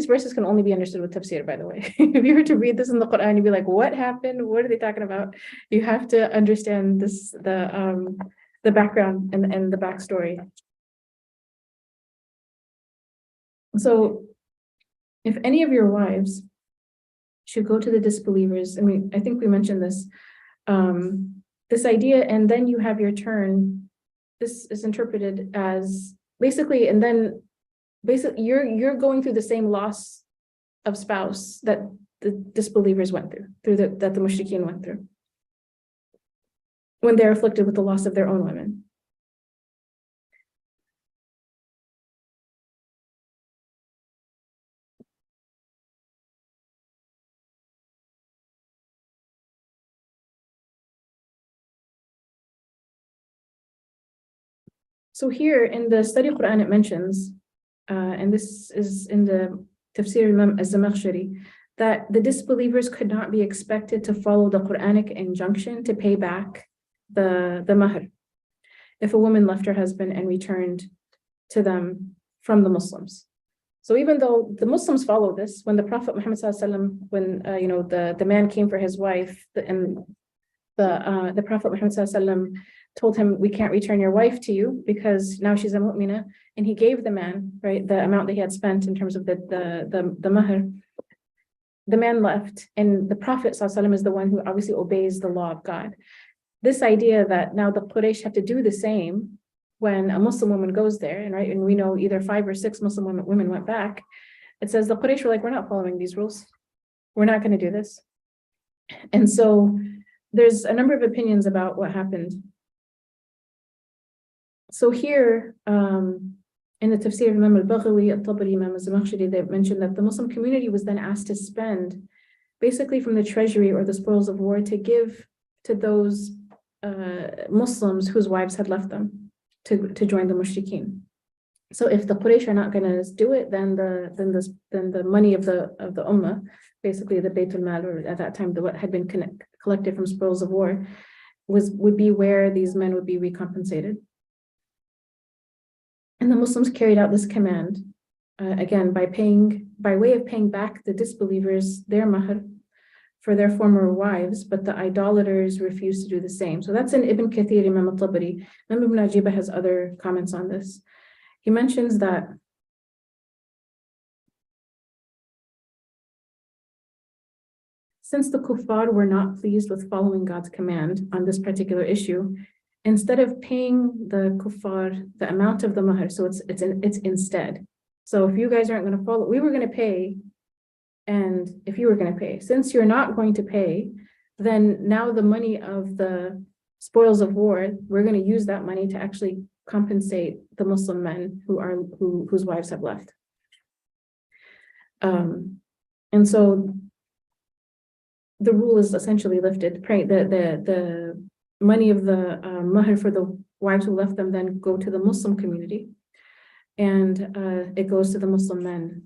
S1: verses can only be understood with tafsir, by the way. If you were to read this in the Qur'an, you'd be like, what happened? What are they talking about? You have to understand the background and the backstory. So if any of your wives should go to the disbelievers, I think we mentioned this, this idea, and then you have your turn, this is interpreted as basically, you're going through the same loss of spouse that the disbelievers went through that the mushrikeen went through when they're afflicted with the loss of their own women. So here in the study Quran, it mentions, and this is in the Tafsir Imam Az-Zamakhshari, that the disbelievers could not be expected to follow the Quranic injunction to pay back the mahr if a woman left her husband and returned to them from the Muslims. So even though the Muslims follow this, when the Prophet Muhammad ﷺ, when the man came for his wife, and the Prophet Muhammad ﷺ told him, we can't return your wife to you because now she's a mu'mina, and he gave the man, right, the amount that he had spent in terms of the mahr. The man left, and the Prophet ﷺ is the one who obviously obeys the law of God. This idea that now the Quraysh have to do the same when a Muslim woman goes there, and we know either 5 or 6 Muslim women went back. It says the Quraysh were like, we're not following these rules. We're not going to do this. And so there's a number of opinions about what happened. So here, in the tafsir of Imam al-Baghawi, al-Tabari, Imam al-Zamakhshari, they mentioned that the Muslim community was then asked to spend basically from the treasury or the spoils of war to give to those Muslims whose wives had left them to join the mushrikeen. So if the Quraysh are not going to do it, then the money of the ummah, basically the Bayt al-Mal, or at that time what had been collected from spoils of war, would be where these men would be recompensated. And the Muslims carried out this command again by way of paying back the disbelievers their mahr for their former wives, but the idolaters refused to do the same. So that's in Ibn Kathir, Imam al-Tabari. Imam Ibn Ajibah has other comments on this. He mentions that since the kuffar were not pleased with following God's command on this particular issue, instead of paying the kuffar the amount of the mahr, so it's instead. So if you guys aren't going to follow, we were going to pay, and if you were going to pay, since you're not going to pay, then now the money of the spoils of war, we're going to use that money to actually compensate the Muslim men whose wives have left. And so the rule is essentially lifted. The money of the mahr for the wives who left them then go to the Muslim community, and it goes to the Muslim men.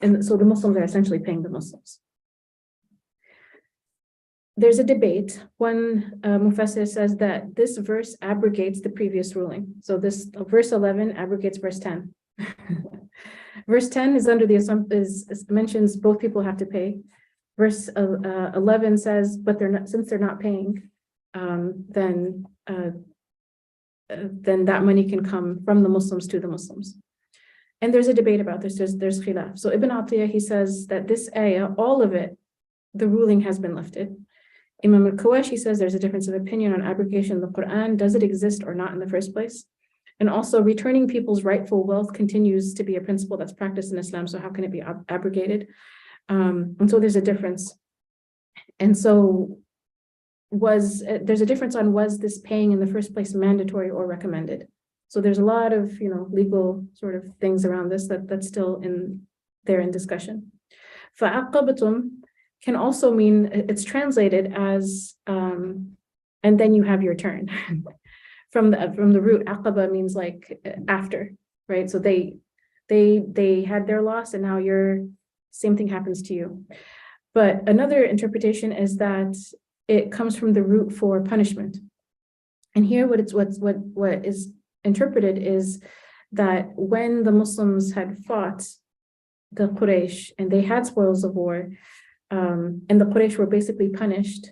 S1: And so the Muslims are essentially paying the Muslims. There's a debate. One Mufassir says that this verse abrogates the previous ruling. So this verse 11 abrogates verse 10. Verse 10 is under the assumption, mentions both people have to pay. Verse 11 says, but since they're not paying, then that money can come from the Muslims to the Muslims. And there's a debate about this. There's khilaf. So Ibn Atiyah, he says that this ayah, all of it, the ruling has been lifted. Imam al-Qawashi says there's a difference of opinion on abrogation of the Qur'an. Does it exist or not in the first place? And also returning people's rightful wealth continues to be a principle that's practiced in Islam. So how can it be abrogated? And so there's a difference. And so there's a difference on was this paying in the first place mandatory or recommended? So there's a lot of legal sort of things around this that's still in discussion. فَعَقَّبْتُمْ can also mean, it's translated as and then you have your turn. from the root, aqaba means like after, right? So they had their loss and now same thing happens to you. But another interpretation is that it comes from the root for punishment. And here what is interpreted is that when the Muslims had fought the Quraysh and they had spoils of war, and the Quraysh were basically punished,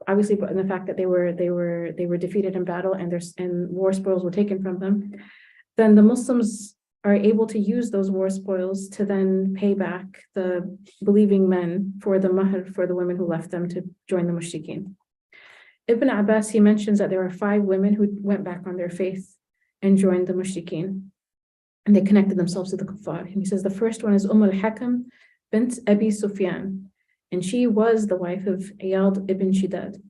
S1: obviously in the fact that they were defeated in battle and war spoils were taken from them, then the Muslims are able to use those war spoils to then pay back the believing men for the mahr for the women who left them to join the mushrikeen. Ibn Abbas, he mentions that there were 5 women who went back on their faith and joined the mushrikeen, and they connected themselves to the kuffar. And he says the first one is al-Hakam bint Abi Sufyan, and she was the wife of Iyad ibn Shidad.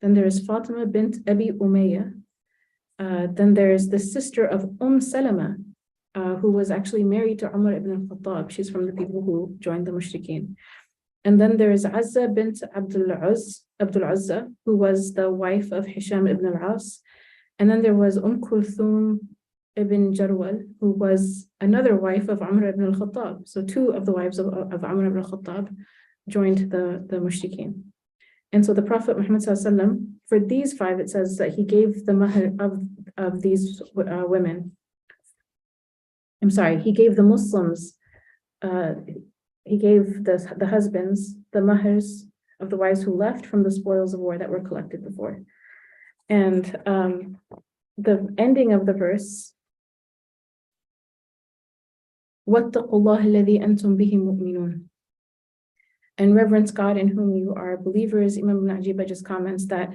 S1: Then there is Fatima bint Abi Umayyah. Then there is the sister of Salama, who was actually married to Umar ibn al-Khattab. She's from the people who joined the mushrikeen. And then there is Azza bint Abdul Uzza, who was the wife of Hisham ibn al-As. And then there was Kulthum ibn Jarwal, who was another wife of Umar ibn al-Khattab. So 2 of the wives of Umar ibn al-Khattab joined the mushrikeen. And so the Prophet Muhammad ﷺ, for these 5, it says that he gave the mahr of these women. He gave the Muslims, he gave the husbands the mahrs of the wives who left from the spoils of war that were collected before. And the ending of the verse, وَاتَّقُوا اللَّهَ الَّذِي أَنْتُمْ بِهِ مُؤْمِنُونَ, and reverence God in whom you are believers. Imam Ibn Ajibah just comments that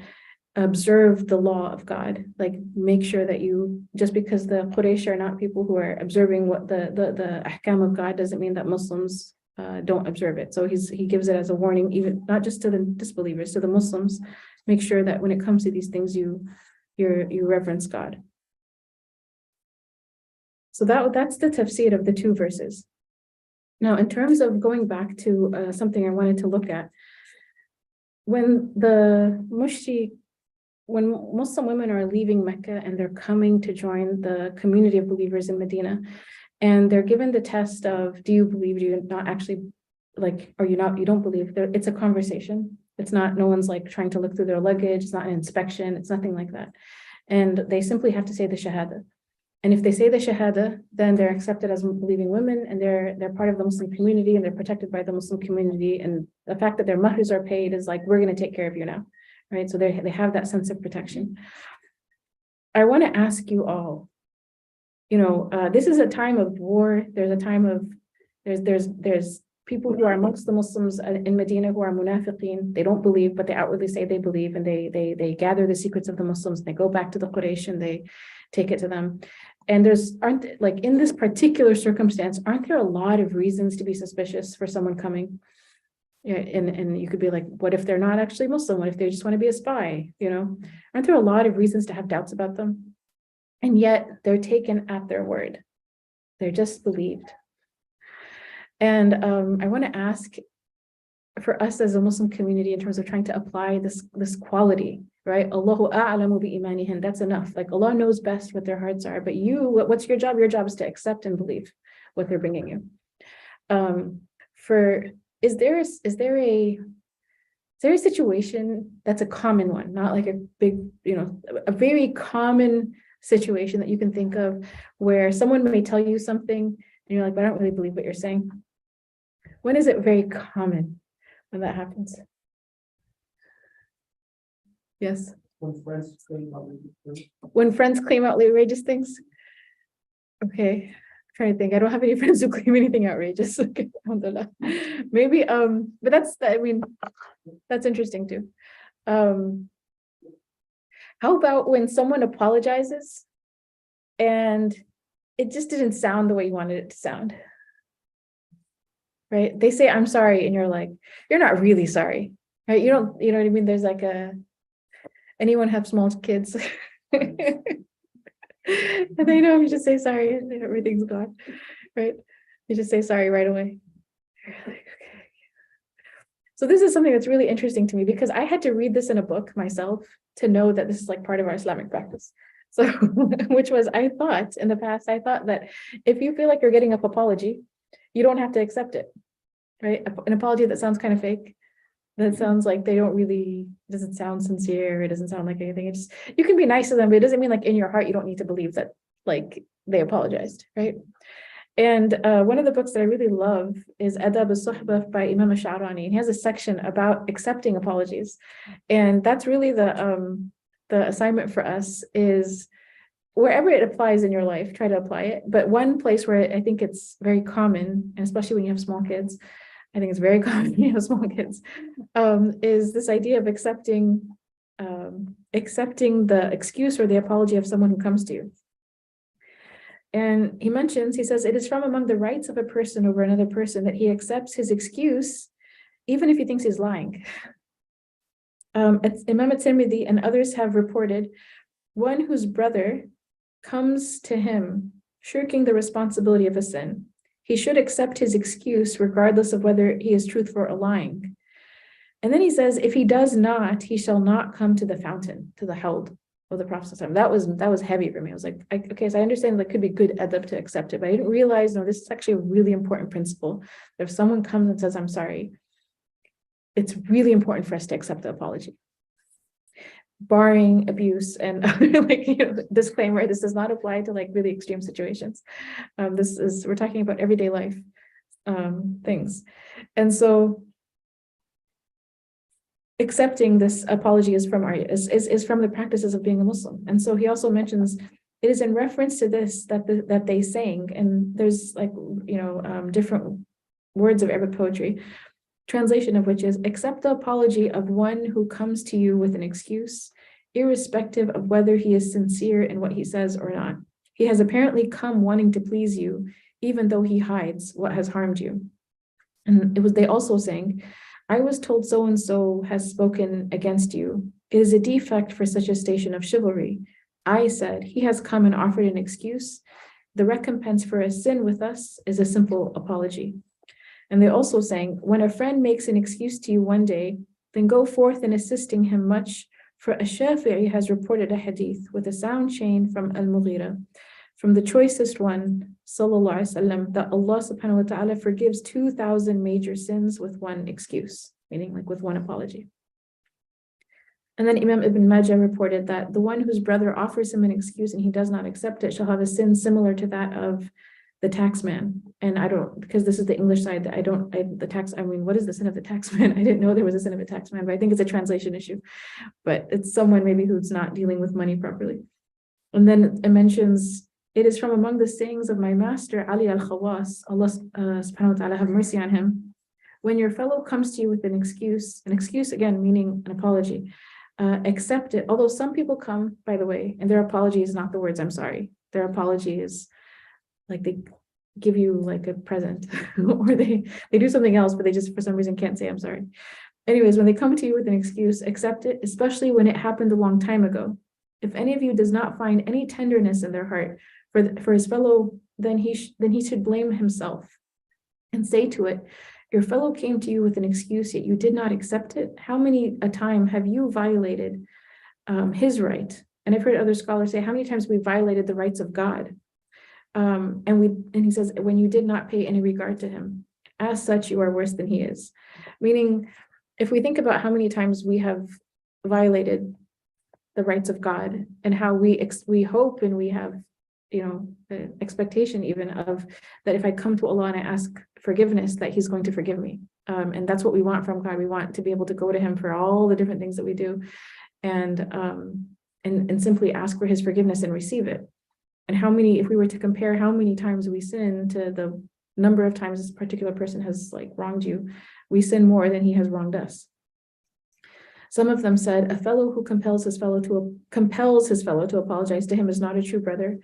S1: observe the law of God, like make sure that just because the Quraysh are not people who are observing what the ahkam of God, doesn't mean that Muslims don't observe it. So he gives it as a warning, even not just to the disbelievers, to the Muslims. Make sure that when it comes to these things, you reverence God. So that's the tafsir of the two verses. Now, in terms of going back to something I wanted to look at, when Muslim women are leaving Mecca and they're coming to join the community of believers in Medina, and they're given the test of, do you believe, do you not actually, like, or you don't believe, it's a conversation. It's not, no one's like trying to look through their luggage, it's not an inspection, it's nothing like that. And they simply have to say the shahada. And if they say the shahada, then they're accepted as believing women, and they're part of the Muslim community, and they're protected by the Muslim community. And the fact that their mahrs are paid is like, we're going to take care of you now, right? So they have that sense of protection. I want to ask you all, this is a time of war. There's a time of, there's people who are amongst the Muslims in Medina who are munafiqeen. They don't believe, but they outwardly say they believe, and they gather the secrets of the Muslims. They go back to the Quraysh and they take it to them. And in this particular circumstance, aren't there a lot of reasons to be suspicious for someone coming? Yeah, and you could be like, what if they're not actually Muslim? What if they just want to be a spy? Aren't there a lot of reasons to have doubts about them? And yet they're taken at their word. They're just believed. And I want to ask, for us as a Muslim community, in terms of trying to apply this quality, right? Allahu a'lamu bi imanihin. That's enough. Like, Allah knows best what their hearts are. But what's your job? Your job is to accept and believe what they're bringing you. Is there a situation that's a common one, not like a big, a very common situation that you can think of, where someone may tell you something and you're like, but I don't really believe what you're saying? When is it very common when that happens? Yes.
S3: When friends claim outrageous things.
S1: When friends claim outrageous things? Okay. I'm trying to think. I don't have any friends who claim anything outrageous. Okay. Alhamdulillah. Maybe, but that's interesting too. How about when someone apologizes and it just didn't sound the way you wanted it to sound? Right? They say, I'm sorry. And you're like, you're not really sorry. Right? You know what I mean? There's like anyone have small kids? And they know you just say sorry and everything's gone. Right? You just say sorry right away. Like, okay. So this is something that's really interesting to me, because I had to read this in a book myself to know that this is like part of our Islamic practice. So, which was, in the past, I thought that if you feel like you're getting an apology, you don't have to accept it, right? An apology that sounds kind of fake, that sounds like they don't really, doesn't sound sincere, it doesn't sound like anything. You can be nice to them, but it doesn't mean like in your heart, you don't need to believe that like they apologized, right? And one of the books that I really love is Adab al-Suhbah by Imam Sha'rani. And he has a section about accepting apologies. And that's really the assignment for us, is wherever it applies in your life, try to apply it. But one place where I think it's very common, and especially when you have small kids, I think it's very common when you have small kids, is this idea of accepting the excuse or the apology of someone who comes to you. And he says, it is from among the rights of a person over another person that he accepts his excuse, even if he thinks he's lying. Imam at-Tirmidhi and others have reported, one whose brother comes to him shirking the responsibility of a sin, he should accept his excuse regardless of whether he is truthful or lying. And then he says, if he does not, he shall not come to the fountain, to the held of the Prophet. That was heavy for me. I was like, okay, so I understand that could be good adab to accept it, but I didn't realize, no, this is actually a really important principle. If someone comes and says, I'm sorry, it's really important for us to accept the apology. Barring abuse and disclaimer, this does not apply to like really extreme situations. We're talking about everyday life things. And so accepting this apology is from the practices of being a Muslim. And so he also mentions it is in reference to this that they sang, and there's like different words of Arabic poetry, translation of which is, accept the apology of one who comes to you with an excuse, irrespective of whether he is sincere in what he says or not. He has apparently come wanting to please you, even though he hides what has harmed you. And they also saying, I was told so-and-so has spoken against you. It is a defect for such a station of chivalry. I said, he has come and offered an excuse. The recompense for a sin with us is a simple apology. And they also saying, when a friend makes an excuse to you one day, then go forth in assisting him much, for Ash-Shafi'i has reported a hadith with a sound chain from Al-Mughira, from the choicest one, sallallahu alaihi wasallam, that Allah subhanahu wa ta'ala forgives 2,000 major sins with one excuse, meaning like with one apology. And then Imam Ibn Majah reported that the one whose brother offers him an excuse and he does not accept it shall have a sin similar to that of the taxman. And I don't, because this is the English side, that what is the sin of the taxman? I didn't know there was a sin of a taxman, but I think it's a translation issue. But it's someone maybe who's not dealing with money properly. And then it mentions, it is from among the sayings of my master, Ali al-Khawas, Allah subhanahu wa ta'ala have mercy on him. When your fellow comes to you with an excuse again, meaning an apology, accept it. Although some people come, by the way, and their apology is not the words, I'm sorry. Their apology is like they give you like a present or they do something else, but they just for some reason can't say I'm sorry. Anyways, when they come to you with an excuse, accept it, especially when it happened a long time ago. If any of you does not find any tenderness in their heart for his fellow, then he should blame himself and say to it, your fellow came to you with an excuse, yet you did not accept it. How many a time have you violated his right? And I've heard other scholars say, how many times we violated the rights of God? And he says, when you did not pay any regard to him, as such, you are worse than he is. Meaning, if we think about how many times we have violated the rights of God and how we hope and we have, the expectation even of that if I come to Allah and I ask forgiveness, that he's going to forgive me. And that's what we want from God. We want to be able to go to him for all the different things that we do and simply ask for his forgiveness and receive it. And if we were to compare how many times we sin to the number of times this particular person has wronged you, we sin more than he has wronged us. Some of them said, a fellow who compels his fellow to apologize to him is not a true brother,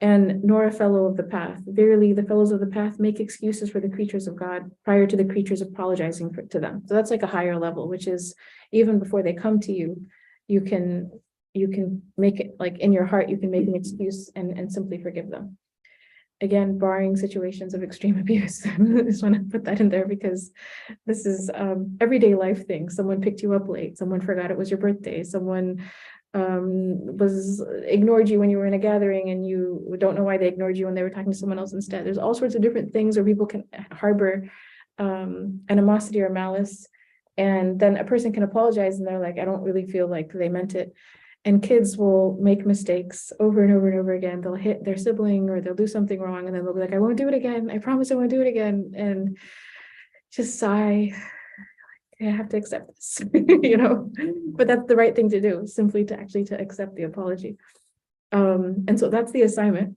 S1: and nor a fellow of the path. Verily, the fellows of the path make excuses for the creatures of God prior to the creatures apologizing to them. So that's like a higher level, which is even before they come to you, you can make it in your heart, you can make an excuse and simply forgive them. Again, barring situations of extreme abuse. I just want to put that in there because this is everyday life things. Someone picked you up late, someone forgot it was your birthday, someone ignored you when you were in a gathering and you don't know why they ignored you when they were talking to someone else instead. There's all sorts of different things where people can harbor animosity or malice. And then a person can apologize and they're like, I don't really feel like they meant it. And kids will make mistakes over and over and over again. They'll hit their sibling or they'll do something wrong and then they'll be like, I won't do it again. I promise I won't do it again. And just sigh, I have to accept this, but that's the right thing to do, simply to accept the apology. And so that's the assignment.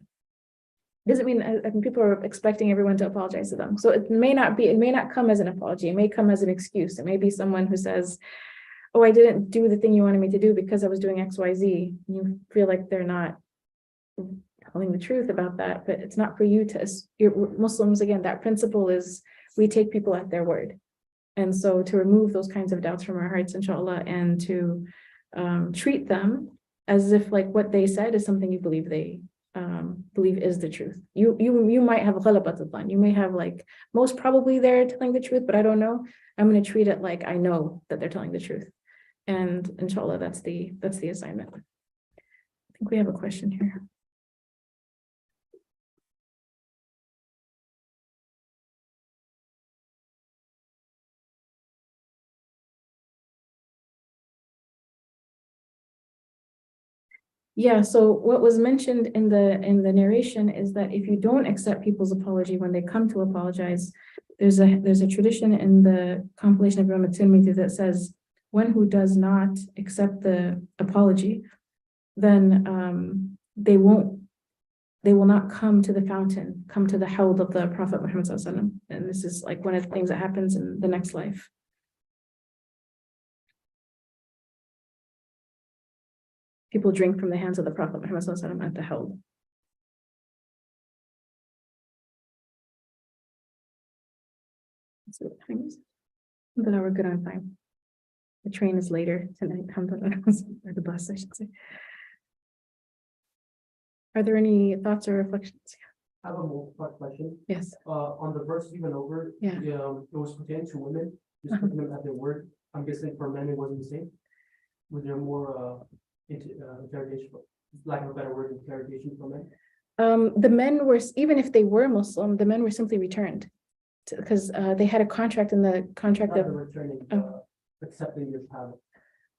S1: Doesn't mean people are expecting everyone to apologize to them. So it may not come as an apology. It may come as an excuse. It may be someone who says, oh, I didn't do the thing you wanted me to do because I was doing X, Y, Z. You feel like they're not telling the truth about that, but it's not for you you're Muslims, again, that principle is we take people at their word. And so to remove those kinds of doubts from our hearts, inshallah, and to treat them as if what they said is something you believe believe is the truth. You might have ghalabat al-dhan. You may have most probably they're telling the truth, but I don't know. I'm going to treat it like I know that they're telling the truth. And inshallah, that's the assignment. I think we have a question here. Yeah, so what was mentioned in the narration is that if you don't accept people's apology when they come to apologize, there's a tradition in the compilation of Imam Tirmidhi that says one who does not accept the apology, then they will not come to the fountain, come to the hawd of the Prophet Muhammad sallallahu alaihi wasallam. And this is one of the things that happens in the next life. People drink from the hands of the Prophet Muhammad sallallahu alaihi wasallam at the hawd. Let's see what time is it? But we're good on time. The train is later tonight, alhamdulillah, or the bus, I should say. Are there any thoughts or reflections?
S4: I have a multi-part question.
S1: Yes.
S4: On the verse you went over,
S1: Yeah.
S4: it was pertaining to women, just
S1: Uh-huh.
S4: putting them at their word. I'm guessing for men it wasn't the same. Was there more interrogation, lack of a better word, interrogation for men?
S1: The men were, even if they were Muslim, the men were simply returned. Because they had a contract in the contract
S4: Not the
S1: of
S4: returning, accepting your child.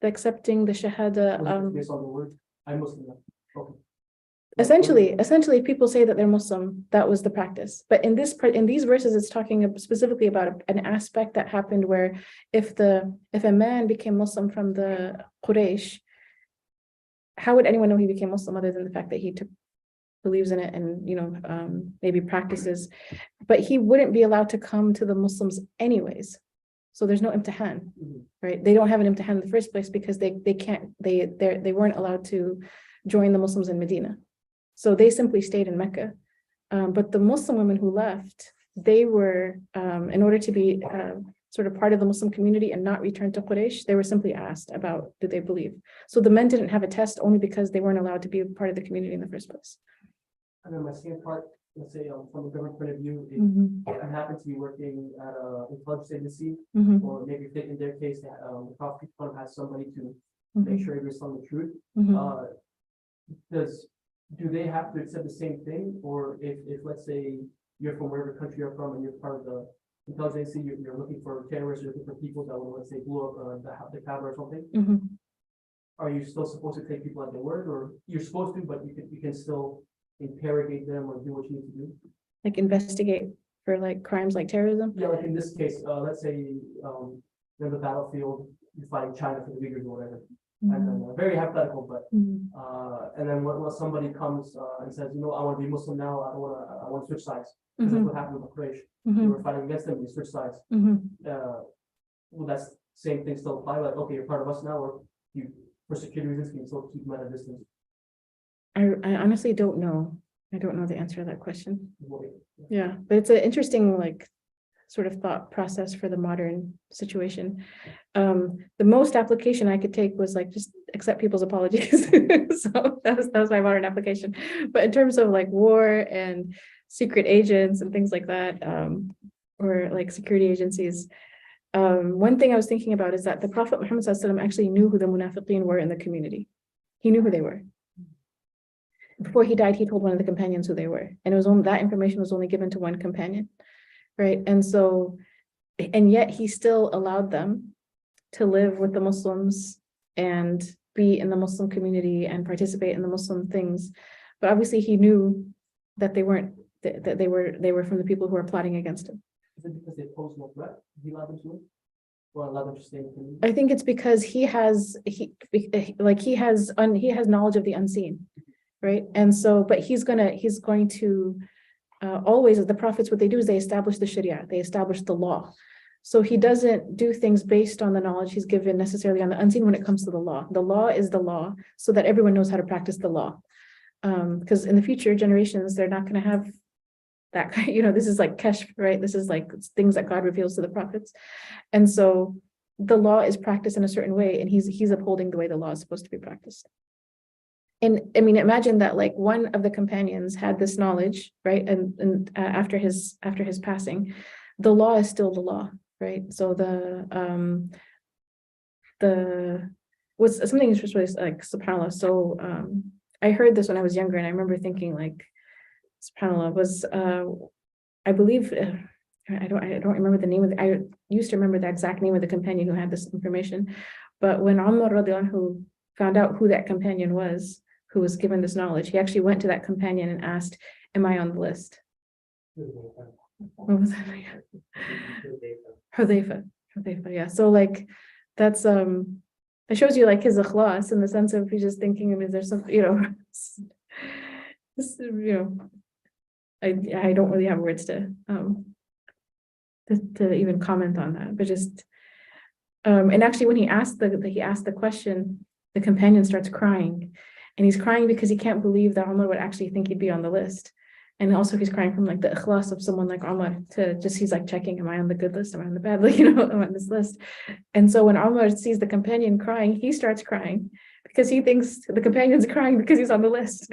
S1: accepting the Shahada.
S4: Was it based on the word? I'm Muslim. Okay.
S1: Essentially, people say that they're Muslim. That was the practice. But in this part, in these verses, it's talking specifically about an aspect that happened where if a man became Muslim from the Quraysh, how would anyone know he became Muslim other than the fact that he believes in it and maybe practices? But he wouldn't be allowed to come to the Muslims anyways. So there's no imtihan, right? They don't have an imtihan in the first place because they weren't allowed to join the Muslims in Medina. So they simply stayed in Mecca. But the Muslim women who left, they were, in order to be sort of part of the Muslim community and not return to Quraysh, they were simply asked about, did they believe? So the men didn't have a test only because they weren't allowed to be a part of the community in the first place.
S4: And then my second part, let's say from a government point of view, if I happen to be working at an intelligence agency, or maybe if in their case, the Prophet has somebody to make sure they're telling the truth, do they have to accept the same thing? Or if let's say you're from wherever country you're from and you're part of the intelligence agency, you're looking for terrorists, you're looking for people that will, let's say, blow up the Kaaba or something, are you still supposed to take people at their word? Or you're supposed to, but you can still interrogate them or do what you need to do?
S1: Like investigate for like crimes like terrorism?
S4: Yeah, like in this case, let's say you're in the battlefield, you're fighting China for the Uyghurs or whatever. And then, very hypothetical, but and then when somebody comes and says, I want to be Muslim now, I want to switch sides. Because that's what happened with Quraysh. They were fighting against them, you switch sides. Will that same thing still apply? Like, okay, you're part of us now, or you, for security reasons, can you still keep them at a distance?
S1: I honestly don't know. I don't know the answer to that question. Yeah, but it's an interesting sort of thought process for the modern situation. The most application I could take was just accept people's apologies. So that was my modern application. But in terms of war and secret agents and things like that, or security agencies, one thing I was thinking about is that the Prophet Muhammad ﷺ actually knew who the munafiqeen were in the community. He knew who they were. Before he died, he told one of the companions who they were, and it was only that information was only given to one companion, right? And yet he still allowed them to live with the Muslims and be in the Muslim community and participate in the Muslim things. But obviously he knew that they weren't, that they were from the people who were plotting against him.
S4: Is it because they pose no threat? He allowed them to live? Or allowed them to stay in the community?
S1: I think it's because he has knowledge of the unseen, right? And so, but he's going to always, the prophets, what they do is they establish the Sharia, they establish the law. So he doesn't do things based on the knowledge he's given necessarily on the unseen when it comes to the law. The law is the law so that everyone knows how to practice the law. Because in the future generations, they're not going to have that kind, this is like kashf, right? This is things that God reveals to the prophets. And so the law is practiced in a certain way, and he's upholding the way the law is supposed to be practiced. And I mean, imagine that one of the companions had this knowledge, right? And after his passing, the law is still the law, right? So what's something is just really subhanAllah. So I heard this when I was younger, and I remember thinking subhanAllah was I believe I don't remember the name of I used to remember the exact name of the companion who had this information, but when Umar radiallahu anhu found out who that companion was, who was given this knowledge, he actually went to that companion and asked, "Am I on the list?" What was that? Hudayfa, yeah. So that's it shows you his ikhlas in the sense of he's just thinking, is there something, I don't really have words to even comment on that, but just and actually when he asked the question, the companion starts crying, and he's crying because he can't believe that Umar would actually think he'd be on the list. And also he's crying from like the ikhlas of someone like Umar to just, he's like checking, am I on the good list? Am I on the bad list? Am I on this list? And so when Umar sees the companion crying, he starts crying because he thinks the companion's crying because he's on the list.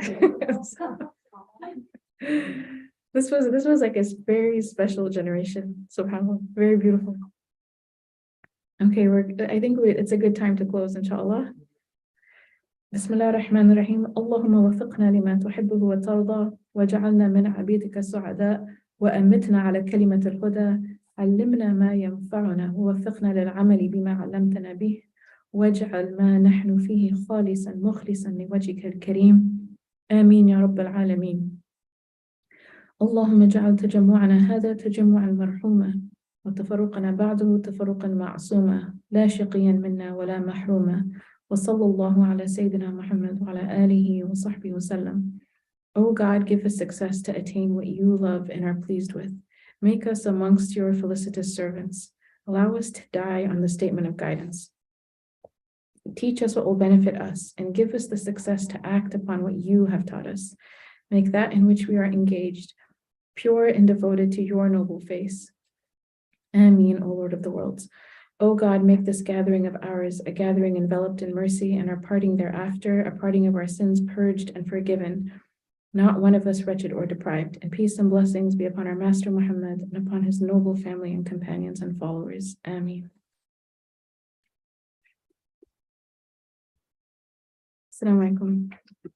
S1: This was like a very special generation. SubhanAllah, very beautiful. Okay, I think it's a good time to close, inshallah. بسم الله الرحمن الرحيم اللهم وفقنا لما تحبه وترضى وجعلنا من عبيدك السعداء وأمتنا على كلمة الهدى علمنا ما ينفعنا ووفقنا للعمل بما علمتنا به واجعل ما نحن فيه خالصا مخلصا لوجهك الكريم آمين يا رب العالمين اللهم اجعل تجمعنا هذا تجمعا مرحوما وتفرقنا بعده تفرقا معصوما لا شقيا منا ولا محروما وصلى الله على سيدنا محمد وعلى آله وصحبه وسلم. O God, give us success to attain what you love and are pleased with. Make us amongst your felicitous servants. Allow us to die on the statement of guidance. Teach us what will benefit us and give us the success to act upon what you have taught us. Make that in which we are engaged pure and devoted to your noble face. Ameen, O Lord of the worlds. O God, make this gathering of ours a gathering enveloped in mercy and our parting thereafter, a parting of our sins purged and forgiven, not one of us wretched or deprived. And peace and blessings be upon our Master Muhammad and upon his noble family and companions and followers. Ameen. Assalamu alaikum.